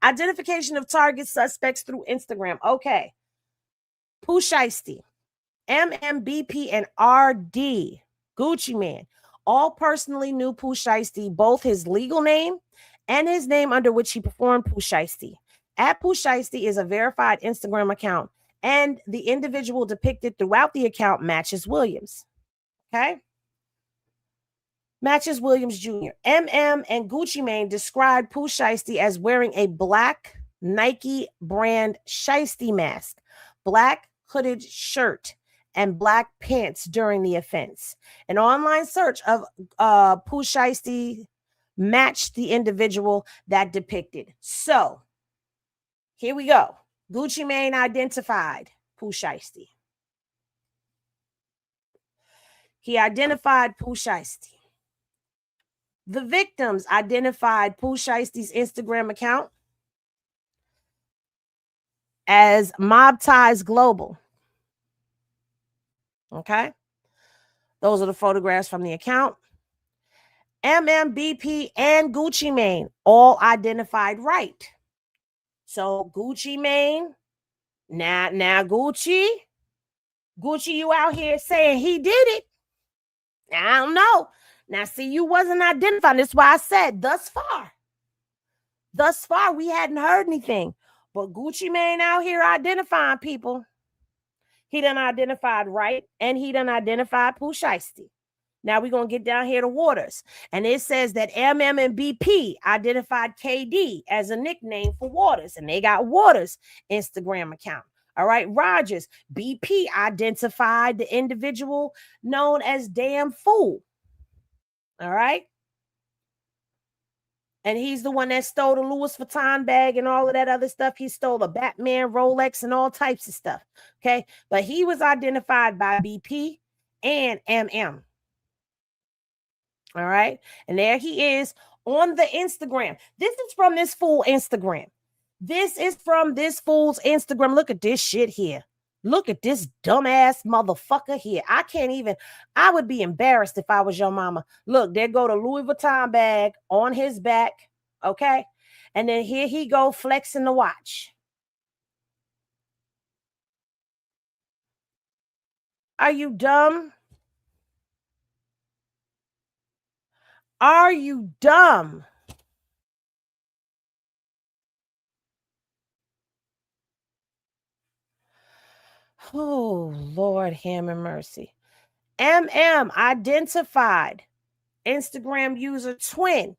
Identification of target suspects through Instagram. Okay. Pooh Sheisty, MMBP, and RD, Gucci Mane, all personally knew Pooh Sheisty, both his legal name and his name under which he performed Pooh Sheisty. At Pooh Sheisty is a verified Instagram account, and the individual depicted throughout the account matches Williams. Okay? Matches Williams Jr. MM and Gucci Mane described Pooh Sheisty as wearing a black Nike brand Sheisty mask, black hooded shirt, and black pants during the offense. An online search of Pooh Sheisty matched the individual that depicted. So here we go. Gucci Mane identified Pooh Sheisty. He identified Pooh Sheisty. The victims identified Pooh Sheisty's Instagram account as Mob Ties Global. Okay. Those are the photographs from the account. MMBP and Gucci Mane all identified right. So Gucci Mane, now Gucci, you out here saying he did it. I don't know. Now, see, you wasn't identifying. That's why I said thus far, we hadn't heard anything. But Gucci Mane out here identifying people. He done identified right, and he done identified Pooh Sheisty. Now we're going to get down here to Waters. And it says that MM and BP identified KD as a nickname for Waters, and they got Waters' Instagram account. All right, Rogers, BP identified the individual known as Damn Fool. All right. And he's the one that stole the Louis Vuitton bag and all of that other stuff. He stole a Batman Rolex and all types of stuff. Okay. But he was identified by BP and MM. All right. And there he is on the Instagram. This is from this fool Instagram. This is from this fool's Instagram. Look at this shit here. Look at this dumbass motherfucker here. I would be embarrassed if I was your mama. Look, there go the Louis Vuitton bag on his back. Okay. And then here he go flexing the watch. Are you dumb? Are you dumb? Oh, Lord, have mercy. MM identified Instagram user Twin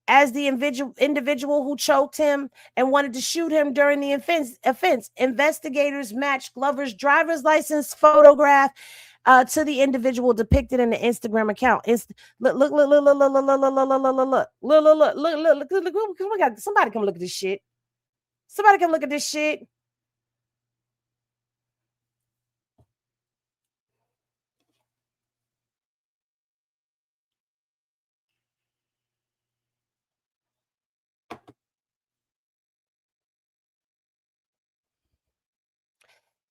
as the individual who choked him and wanted to shoot him during the offense. Investigators matched Glover's driver's license photograph to the individual depicted in the Instagram account. Look. Somebody come look at this shit. Somebody come look at this shit.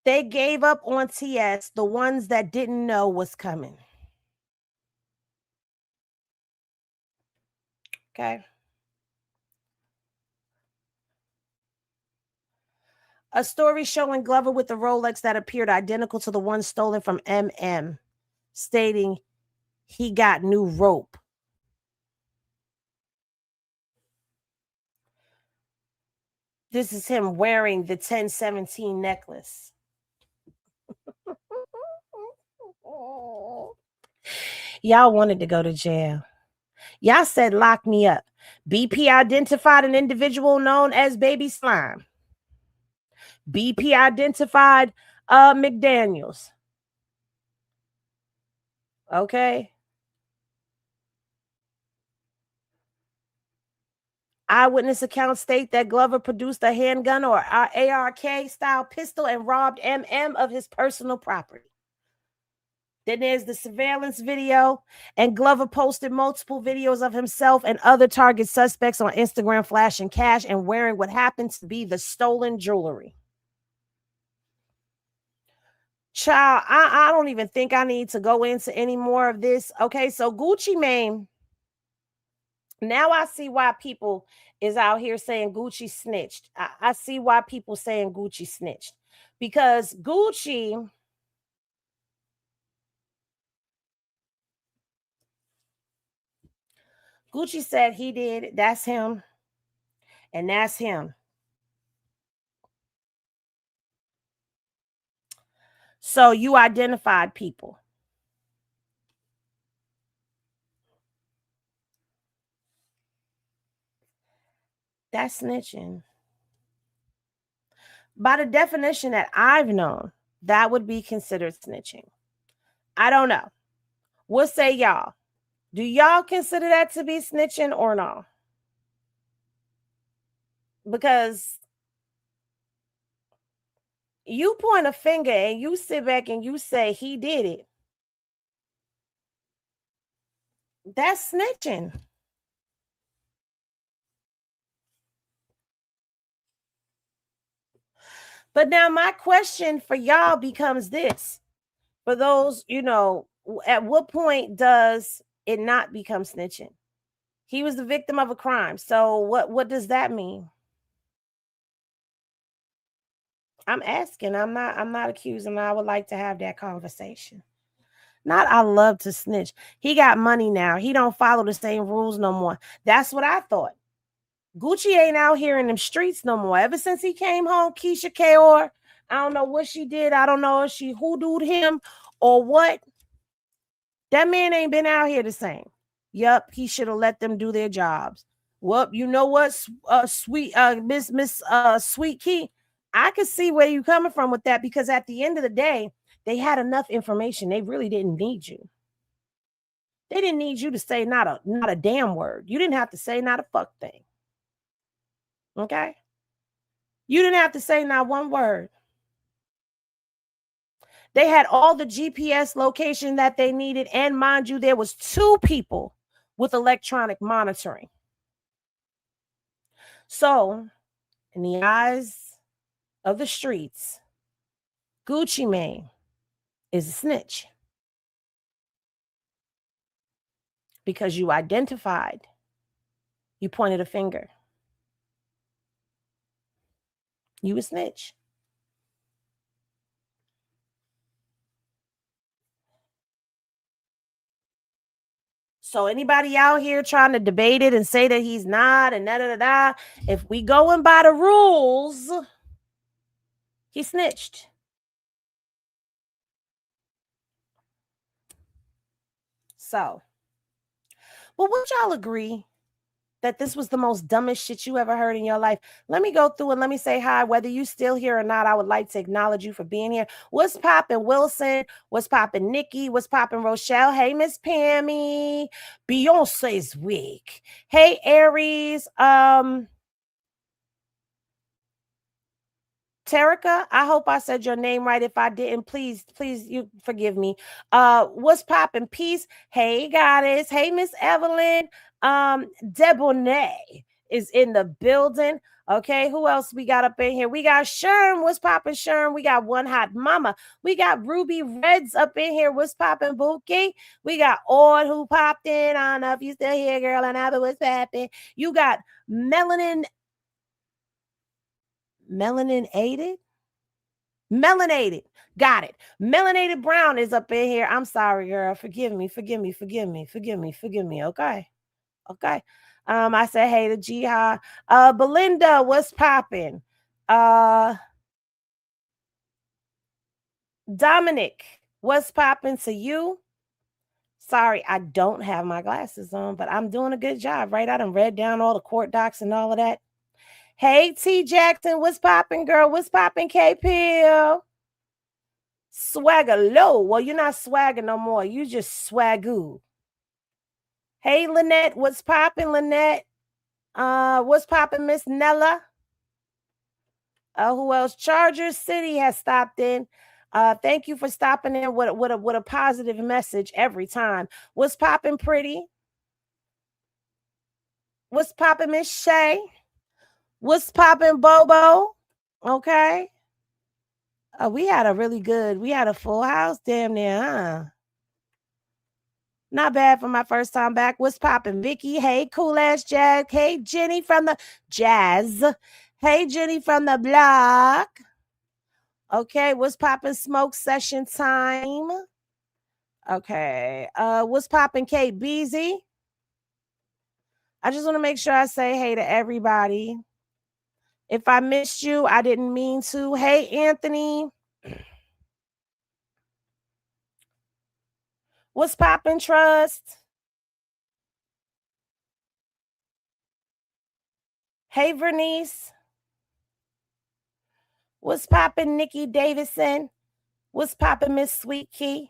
They gave up on TS, the ones that didn't know was coming. Okay. A story showing Glover with the Rolex that appeared identical to the one stolen from MM, stating he got new rope. This is him wearing the 1017 necklace. Y'all wanted to go to jail. Y'all said lock me up. BP identified an individual known as Baby Slime. BP identified McDaniels. Okay. Eyewitness accounts state that Glover produced a handgun or ARK style pistol and robbed MM of his personal property. Then there's the surveillance video, and Glover posted multiple videos of himself and other target suspects on Instagram flashing cash and wearing what happens to be the stolen jewelry. Child, I don't even think I need to go into any more of this. Okay, so Gucci Mane. Now I see why people is out here saying Gucci snitched. I see why people saying Gucci snitched. Because Gucci said he did it. That's him. And that's him. So you identified people. That's snitching. By the definition that I've known, that would be considered snitching. I don't know. What say y'all? Do y'all consider that to be snitching or no? Because you point a finger and you sit back and you say he did it. That's snitching. But now my question for y'all becomes this. For those, at what point does it not become snitching? He was the victim of a crime. So what does that mean? I'm asking. I'm not accusing. I would like to have that conversation. Not I love to snitch. He got money now. He don't follow the same rules no more. That's what I thought. Gucci ain't out here in them streets no more. Ever since he came home, Keisha Kaur, I don't know what she did. I don't know if she hoodooed him or what. That man ain't been out here the same. Yup, he should have let them do their jobs. Well, you know what, sweet Miss Sweet Key, I could see where you're coming from with that, because at the end of the day, they had enough information. They really didn't need you. They didn't need you to say not a damn word. You didn't have to say not a fuck thing. Okay? You didn't have to say not one word. They had all the GPS location that they needed. And mind you, there was 2 people with electronic monitoring. So, in the eyes of the streets, Gucci Mane is a snitch. Because you identified. You pointed a finger. You a snitch. So anybody out here trying to debate it and say that he's not and da-da-da-da, if we going by the rules, he snitched. So, well, would y'all agree that this was the most dumbest shit you ever heard in your life? Let me go through and let me say hi. Whether you still here or not, I would like to acknowledge you for being here. What's poppin', Wilson? What's poppin', Nikki? What's poppin', Rochelle? Hey, Miss Pammy. Beyonce's week. Hey, Aries. Terica, I hope I said your name right. If I didn't, please, you forgive me. What's poppin'? Peace. Hey, Goddess. Hey, Miss Evelyn. Debonair is in the building. Okay, who else we got up in here? We got Sherm. What's poppin', Sherm? We got One Hot Mama. We got Ruby Reds up in here. What's poppin', Bookie? We got Ord who popped in. I don't know if you still here, girl, and I know what's poppin'. You got Melanated. Got it. Melanated Brown is up in here. I'm sorry, girl. Forgive me. Okay. I said hey to Jihad. Belinda, what's popping? Dominic, what's popping to you? Sorry, I don't have my glasses on, but I'm doing a good job, right? I done read down all the court docs and all of that. Hey, T Jackson, what's popping, girl? What's popping, K Pill? Swagger low. Well, you're not swagger no more. You just swagoo. Hey, Lynette, what's popping, Lynette? What's popping, Miss Nella? Who else? Charger City has stopped in. Thank you for stopping in with a positive message every time. What's popping, pretty? What's popping, Miss Shay? What's popping, Bobo? Okay. We had a full house damn near, huh? Not bad for my first time back. What's popping, Vicky? Hey, cool ass Jazz. Hey, Jenny from the Jazz. Hey, Jenny from the block. Okay, what's popping? Smoke session time. Okay. What's popping, Kate Beezy? I just want to make sure I say hey to everybody. If I missed you, I didn't mean to. Hey, Anthony. What's popping, Trust? Hey, Vernice. What's popping, Nikki Davidson? What's popping, Miss Sweet Key?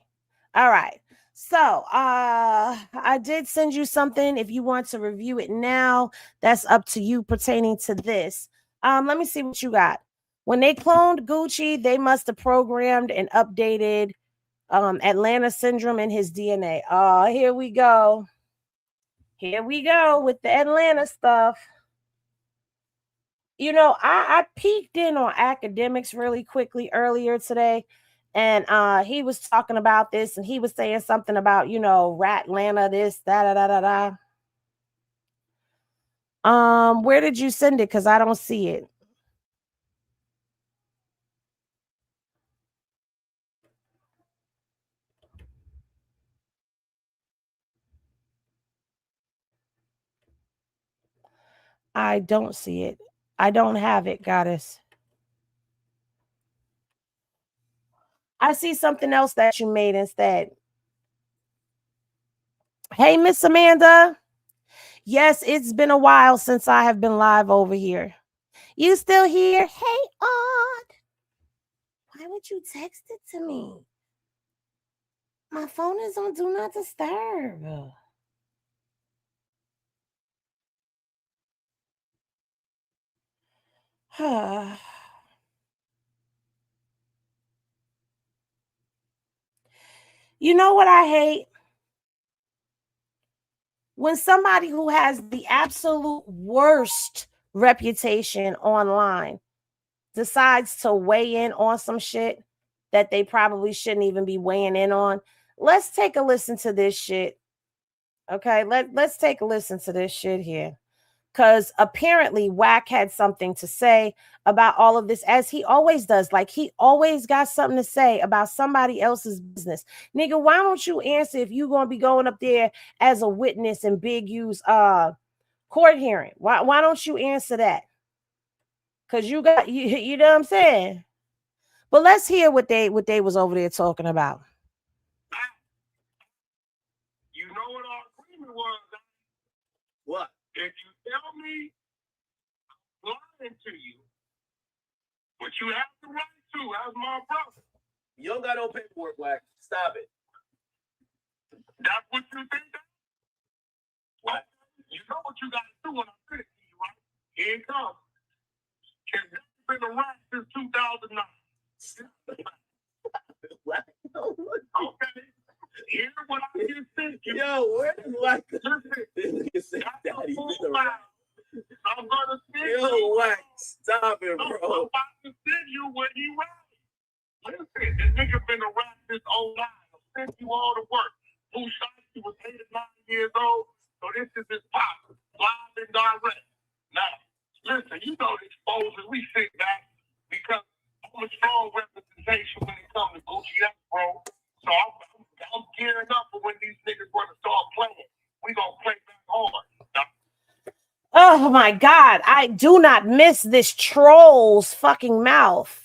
All right. So I did send you something. If you want to review it now, that's up to you pertaining to this. Let me see what you got. When they cloned Gucci, they must have programmed and updated Atlanta syndrome in his DNA. Oh, here we go. Here we go with the Atlanta stuff. You know, I peeked in on academics really quickly earlier today, and he was talking about this, and he was saying something about, you know, Ratlanta, this, da da da da da. Where did you send it? Because I don't see it. I don't see it. I don't have it, goddess. I see something else that you made instead. Hey, Miss Amanda. Yes, it's been a while since I have been live over here. You still here? Hey, Odd. Why would you text it to me? My phone is on Do Not Disturb. You know what I hate? When somebody who has the absolute worst reputation online decides to weigh in on some shit that they probably shouldn't even be weighing in on. Let's take a listen to this shit. Okay, let's take a listen to this shit here. Because apparently Wack had something to say about all of this, as he always does. Like, he always got something to say about somebody else's business. Nigga, why don't you answer if you're going to be going up there as a witness in Big U's court hearing? Why don't you answer that? Because you got, you know what I'm saying? But let's hear what they was over there talking about. You know what our agreement was? What? If you tell me I'm lying to you, but you have the right to as my brother. You don't got no paperwork, Black. Stop it. That's what you think? What? You know what you got to do when I finish you, right? Here it comes. It's been around since 2009. Okay. Here's what I just said. Yo, where is Black? Listen, Daddy, I'm gonna send you. Yo, Wax, stop it, bro. I'm about to send you when you ready. Listen, this nigga been around since 09. I'll send you all the work. Pooh Sheisty was 8 or 9 years old, so this is his pop, live and direct. Now, listen, you know the exposures, we sit back because I'm a strong representation when it comes to Gucci, bro. So I'm gearing up for when these niggas want to start playing. We gonna play back hard. Now, my God. I do not miss this troll's fucking mouth.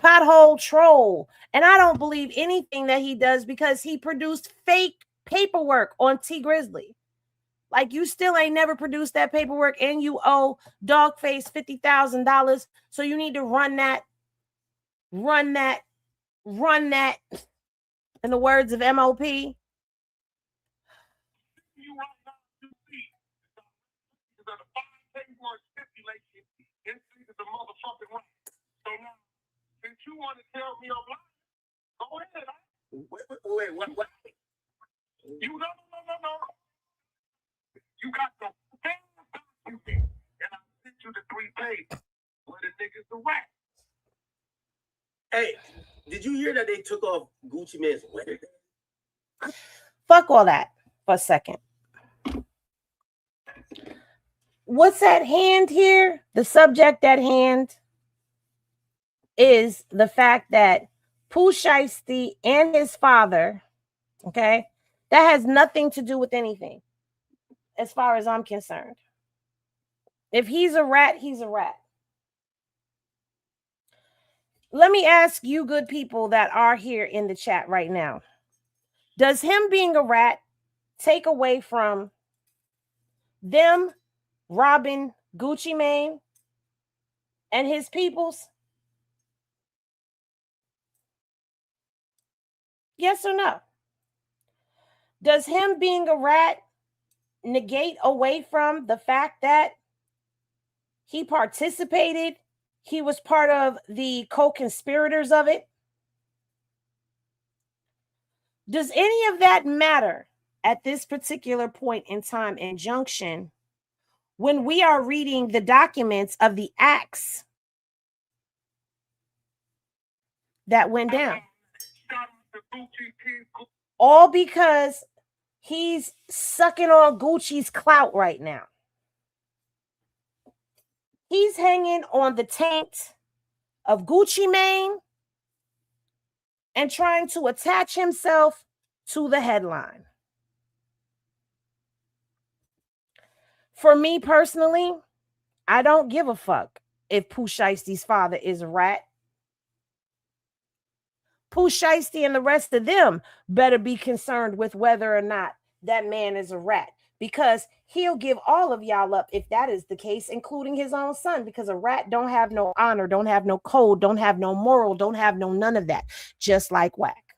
Pothole troll. And I don't believe anything that he does because he produced fake paperwork on T Grizzly. Like, you still ain't never produced that paperwork and you owe Dogface $50,000. So you need to run that. In the words of MOP. Since you want to tell me I'm lying, go ahead. Wait, what? You no. You got the document, and I sent you the 3 pages where the niggas the rat. Hey, did you hear that they took off Gucci Mane's wedding? Fuck all that for a second. What's at hand here? The subject at hand is the fact that Pooh Sheisty and his father, okay, that has nothing to do with anything as far as I'm concerned. If he's a rat, he's a rat. Let me ask you good people that are here in the chat right now. Does him being a rat take away from them robbing Gucci Mane and his peoples? Yes or no? Does him being a rat negate away from the fact that he participated, he was part of the co-conspirators of it? Does any of that matter at this particular point in time and junction when we are reading the documents of the acts that went down? All because he's sucking on Gucci's clout right now. He's hanging on the taint of Gucci Mane and trying to attach himself to the headline. For me personally, I don't give a fuck if Pooh Shiesty's father is a rat. Pooh Shiesty and the rest of them better be concerned with whether or not that man is a rat, because he'll give all of y'all up if that is the case, including his own son, because a rat don't have no honor, don't have no code, don't have no moral, don't have no none of that, just like Whack.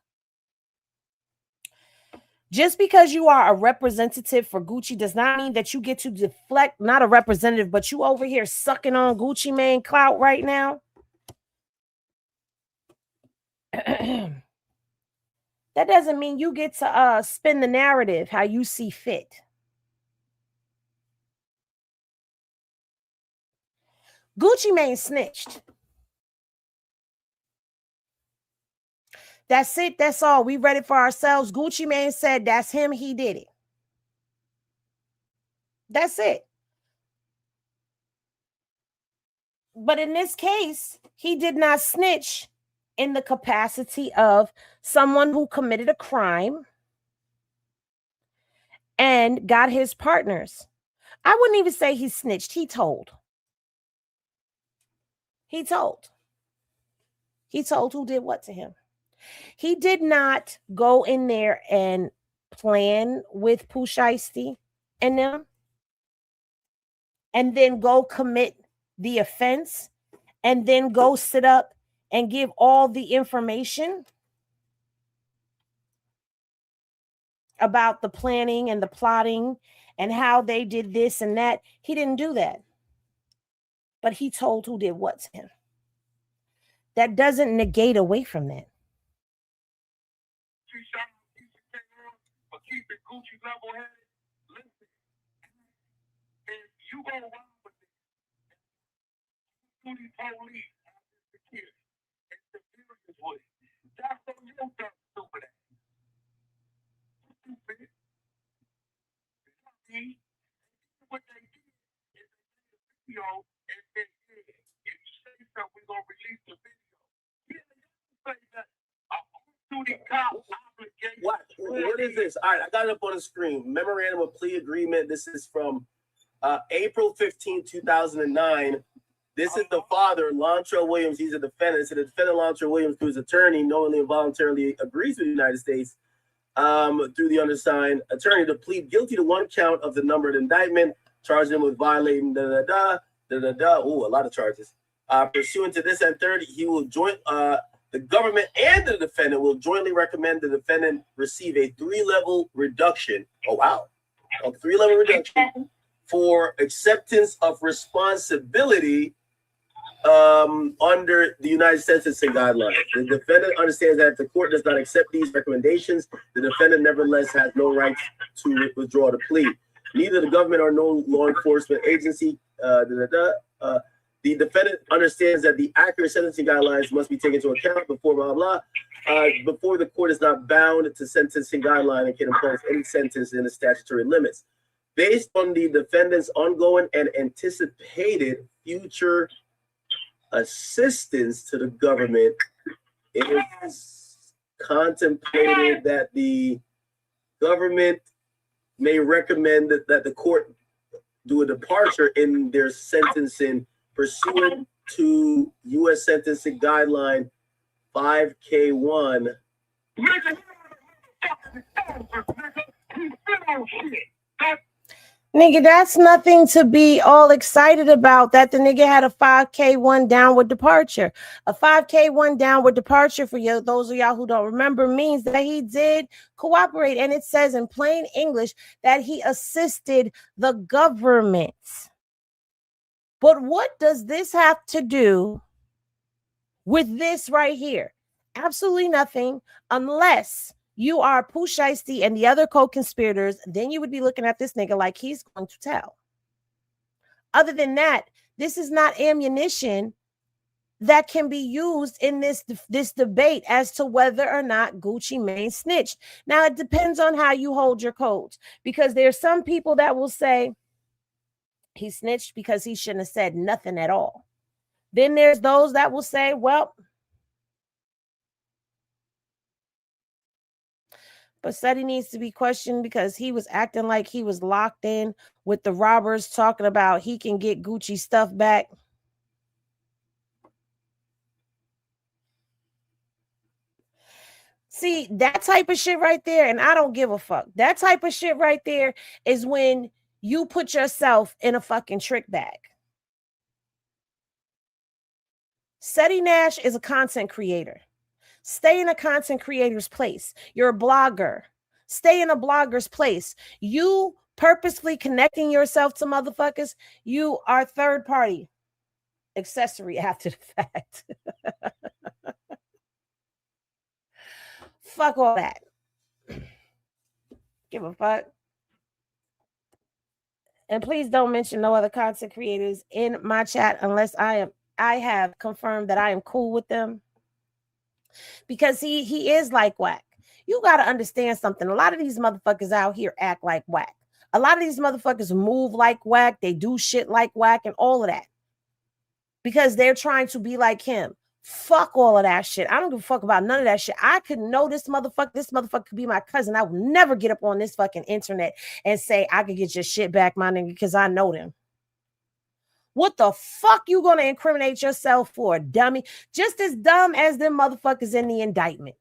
Just because you are a representative for Gucci does not mean that you get to deflect, not a representative, but you over here sucking on Gucci Mane clout right now. That doesn't mean you get to spin the narrative how you see fit. Gucci Mane snitched. That's it. That's all. We read it for ourselves. Gucci Mane said that's him. He did it. That's it. But in this case, he did not snitch in the capacity of someone who committed a crime and got his partners. I wouldn't even say he snitched. He told. He told. He told who did what to him. He did not go in there and plan with Pooh Shiesty and them and then go commit the offense and then go sit up and give all the information about the planning and the plotting and how they did this and that. He didn't do that. But he told who did what to him. That doesn't negate away from that. Gucci level-headed. Listen, if you go around with it, Gucci police after the kids, it's the serious way. That's what you done stupid at. Stupid. See, what they did is they did the video and they did. If you say something, we're going to release the video. Yeah, they say that. What is this? All right, I got it up on the screen. Memorandum of plea agreement. This is from April 15, 2009. This is the father, Lontrell Williams. He's a defendant. So the defendant, Lontrell Williams, through his attorney, knowingly and voluntarily agrees with the United States through the undersigned attorney to plead guilty to one count of the numbered indictment, charging him with violating a lot of charges. Pursuant to this and third, he will join the government and the defendant will jointly recommend the defendant receive a 3-level reduction. Oh wow, a 3-level reduction for acceptance of responsibility under the United Sentencing Guidelines. The defendant understands that if the court does not accept these recommendations, the defendant nevertheless has no right to withdraw the plea. Neither the government or no law enforcement agency. The defendant understands that the accurate sentencing guidelines must be taken into account before before the court is not bound to sentencing guideline and can impose any sentence in the statutory limits. Based on the defendant's ongoing and anticipated future assistance to the government, it is contemplated that the government may recommend that the court do a departure in their sentencing pursuant to U.S. Sentencing Guideline 5K1. Nigga, that's nothing to be all excited about, that the nigga had a 5K1 downward departure. A 5K1 downward departure, for you, those of y'all who don't remember, means that he did cooperate. And it says in plain English that he assisted the government. But what does this have to do with this right here? Absolutely nothing, unless you are Pooh, Sheisty, and the other co-conspirators. Then you would be looking at this nigga like he's going to tell. Other than that, this is not ammunition that can be used in this debate as to whether or not Gucci Mane snitched. Now, it depends on how you hold your codes, because there are some people that will say he snitched because he shouldn't have said nothing at all. Then there's those that will say, well, but Seti needs to be questioned because he was acting like he was locked in with the robbers, talking about he can get Gucci stuff back. See, that type of shit right there, and I don't give a fuck. That type of shit right there is when you put yourself in a fucking trick bag. Seti Nash is a content creator. Stay in a content creator's place. You're a blogger. Stay in a blogger's place. You purposefully connecting yourself to motherfuckers, you are third party accessory after the fact. Fuck all that. Give a fuck. And please don't mention no other content creators in my chat unless I have confirmed that I am cool with them. Because he is like whack. You got to understand something. A lot of these motherfuckers out here act like whack. A lot of these motherfuckers move like whack. They do shit like whack and all of that. Because they're trying to be like him. Fuck all of that shit. I don't give a fuck about none of that shit. I could know this motherfucker. This motherfucker could be my cousin. I would never get up on this fucking internet and say I could get your shit back, my nigga, because I know them. What the fuck you gonna incriminate yourself for, dummy? Just as dumb as them motherfuckers in the indictment.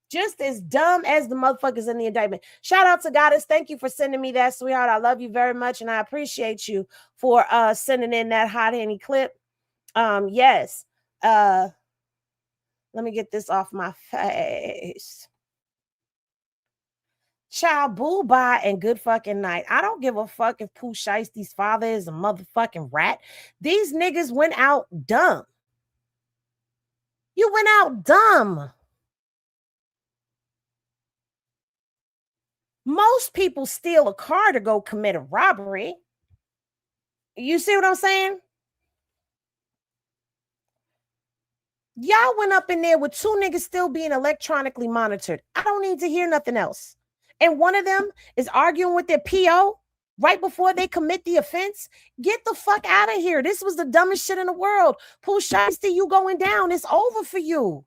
Just as dumb as the motherfuckers in the indictment. Shout out to Goddess. Thank you for sending me that, sweetheart. I love you very much, and I appreciate you for sending in that hot henny clip. Yes. Let me get this off my face. Child, boo bye and good fucking night. I don't give a fuck if Pooh Shiesty's father is a motherfucking rat. These niggas went out dumb. You went out dumb. Most people steal a car to go commit a robbery. You see what I'm saying? Y'all went up in there with two niggas still being electronically monitored. I don't need to hear nothing else. And one of them is arguing with their PO right before they commit the offense. Get the fuck out of here. This was the dumbest shit in the world. Pooh Shiesty, you going down. It's over for you.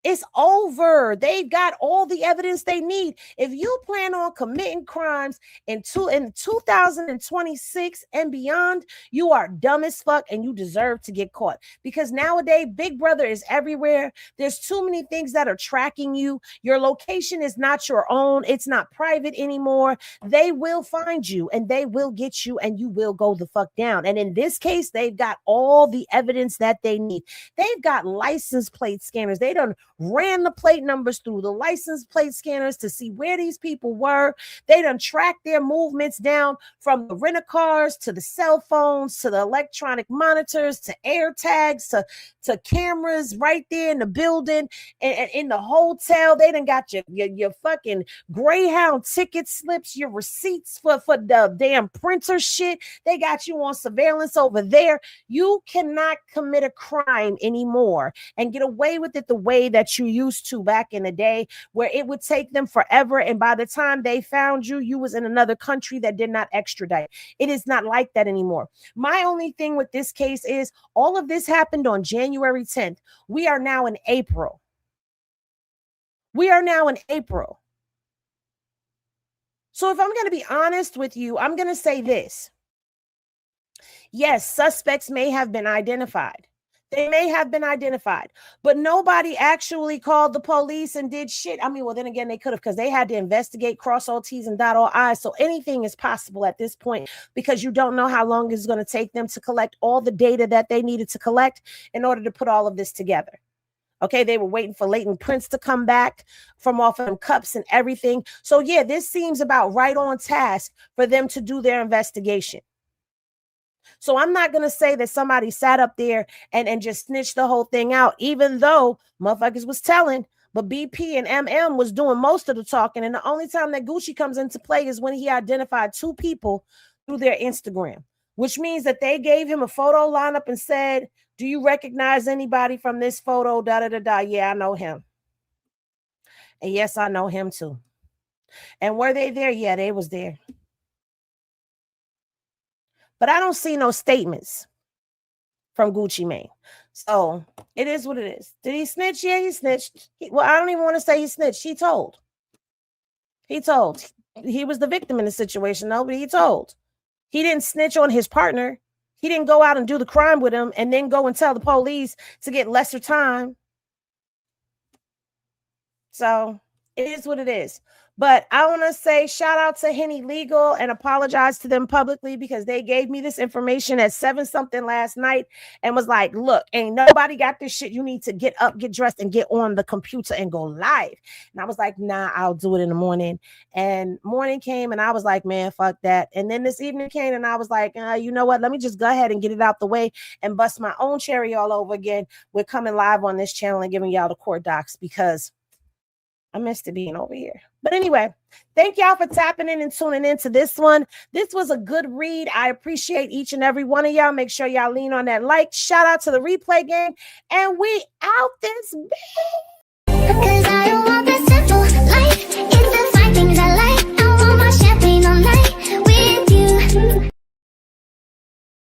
It's over. They've got all the evidence they need. If you plan on committing crimes in 2026 and beyond, you are dumb as fuck and you deserve to get caught. Because nowadays, Big Brother is everywhere. There's too many things that are tracking you. Your location is not your own. It's not private anymore. They will find you and they will get you and you will go the fuck down. And in this case, they've got all the evidence that they need. They've got license plate scanners. They done ran the plate numbers through the license plate scanners to see where these people were. They done tracked their movements down from the rent-a-cars to the cell phones to the electronic monitors to air tags to cameras right there in the building and in the hotel. They done got your fucking Greyhound ticket slips, your receipts for the damn printer shit. They got you on surveillance over there. You cannot commit a crime anymore and get away with it the way that you used to back in the day, where it would take them forever. And by the time they found you, you was in another country that did not extradite. It is not like that anymore. My only thing with this case is all of this happened on January 10th. We are now in April. So if I'm going to be honest with you, I'm going to say this. Yes, suspects may have been identified. They may have been identified, but nobody actually called the police and did shit. I mean, well, then again, they could have, because they had to investigate, cross all T's and dot all I's. So anything is possible at this point, because you don't know how long it's going to take them to collect all the data that they needed to collect in order to put all of this together. Okay, they were waiting for latent prints to come back from off of them cups and everything. So yeah, this seems about right on task for them to do their investigation. So I'm not going to say that somebody sat up there and just snitched the whole thing out, even though motherfuckers was telling, but BP and MM was doing most of the talking. And the only time that Gucci comes into play is when he identified two people through their Instagram, which means that they gave him a photo lineup and said, do you recognize anybody from this photo? Yeah, I know him. And yes, I know him too. And were they there? Yeah, they was there. But I don't see no statements from Gucci Mane. So it is what it is. Did he snitch? Yeah, he snitched. Well, I don't even want to say he snitched. He told. He was the victim in the situation, though, but he told. He didn't snitch on his partner. He didn't go out and do the crime with him and then go and tell the police to get lesser time. So it is what it is. But I want to say shout out to Henny Legal and apologize to them publicly, because they gave me this information at 7-something last night and was like, look, ain't nobody got this shit. You need to get up, get dressed, and get on the computer and go live. And I was like, nah, I'll do it in the morning. And morning came and I was like, man, fuck that. And then this evening came and I was like, you know what? Let me just go ahead and get it out the way and bust my own cherry all over again. We're coming live on this channel and giving y'all the court docs, because I missed it being over here. But anyway, thank y'all for tapping in and tuning into this one. This was a good read. I appreciate each and every one of y'all. Make sure y'all lean on that like. Shout out to the replay game. And we out this bitch. 'Cause I don't want this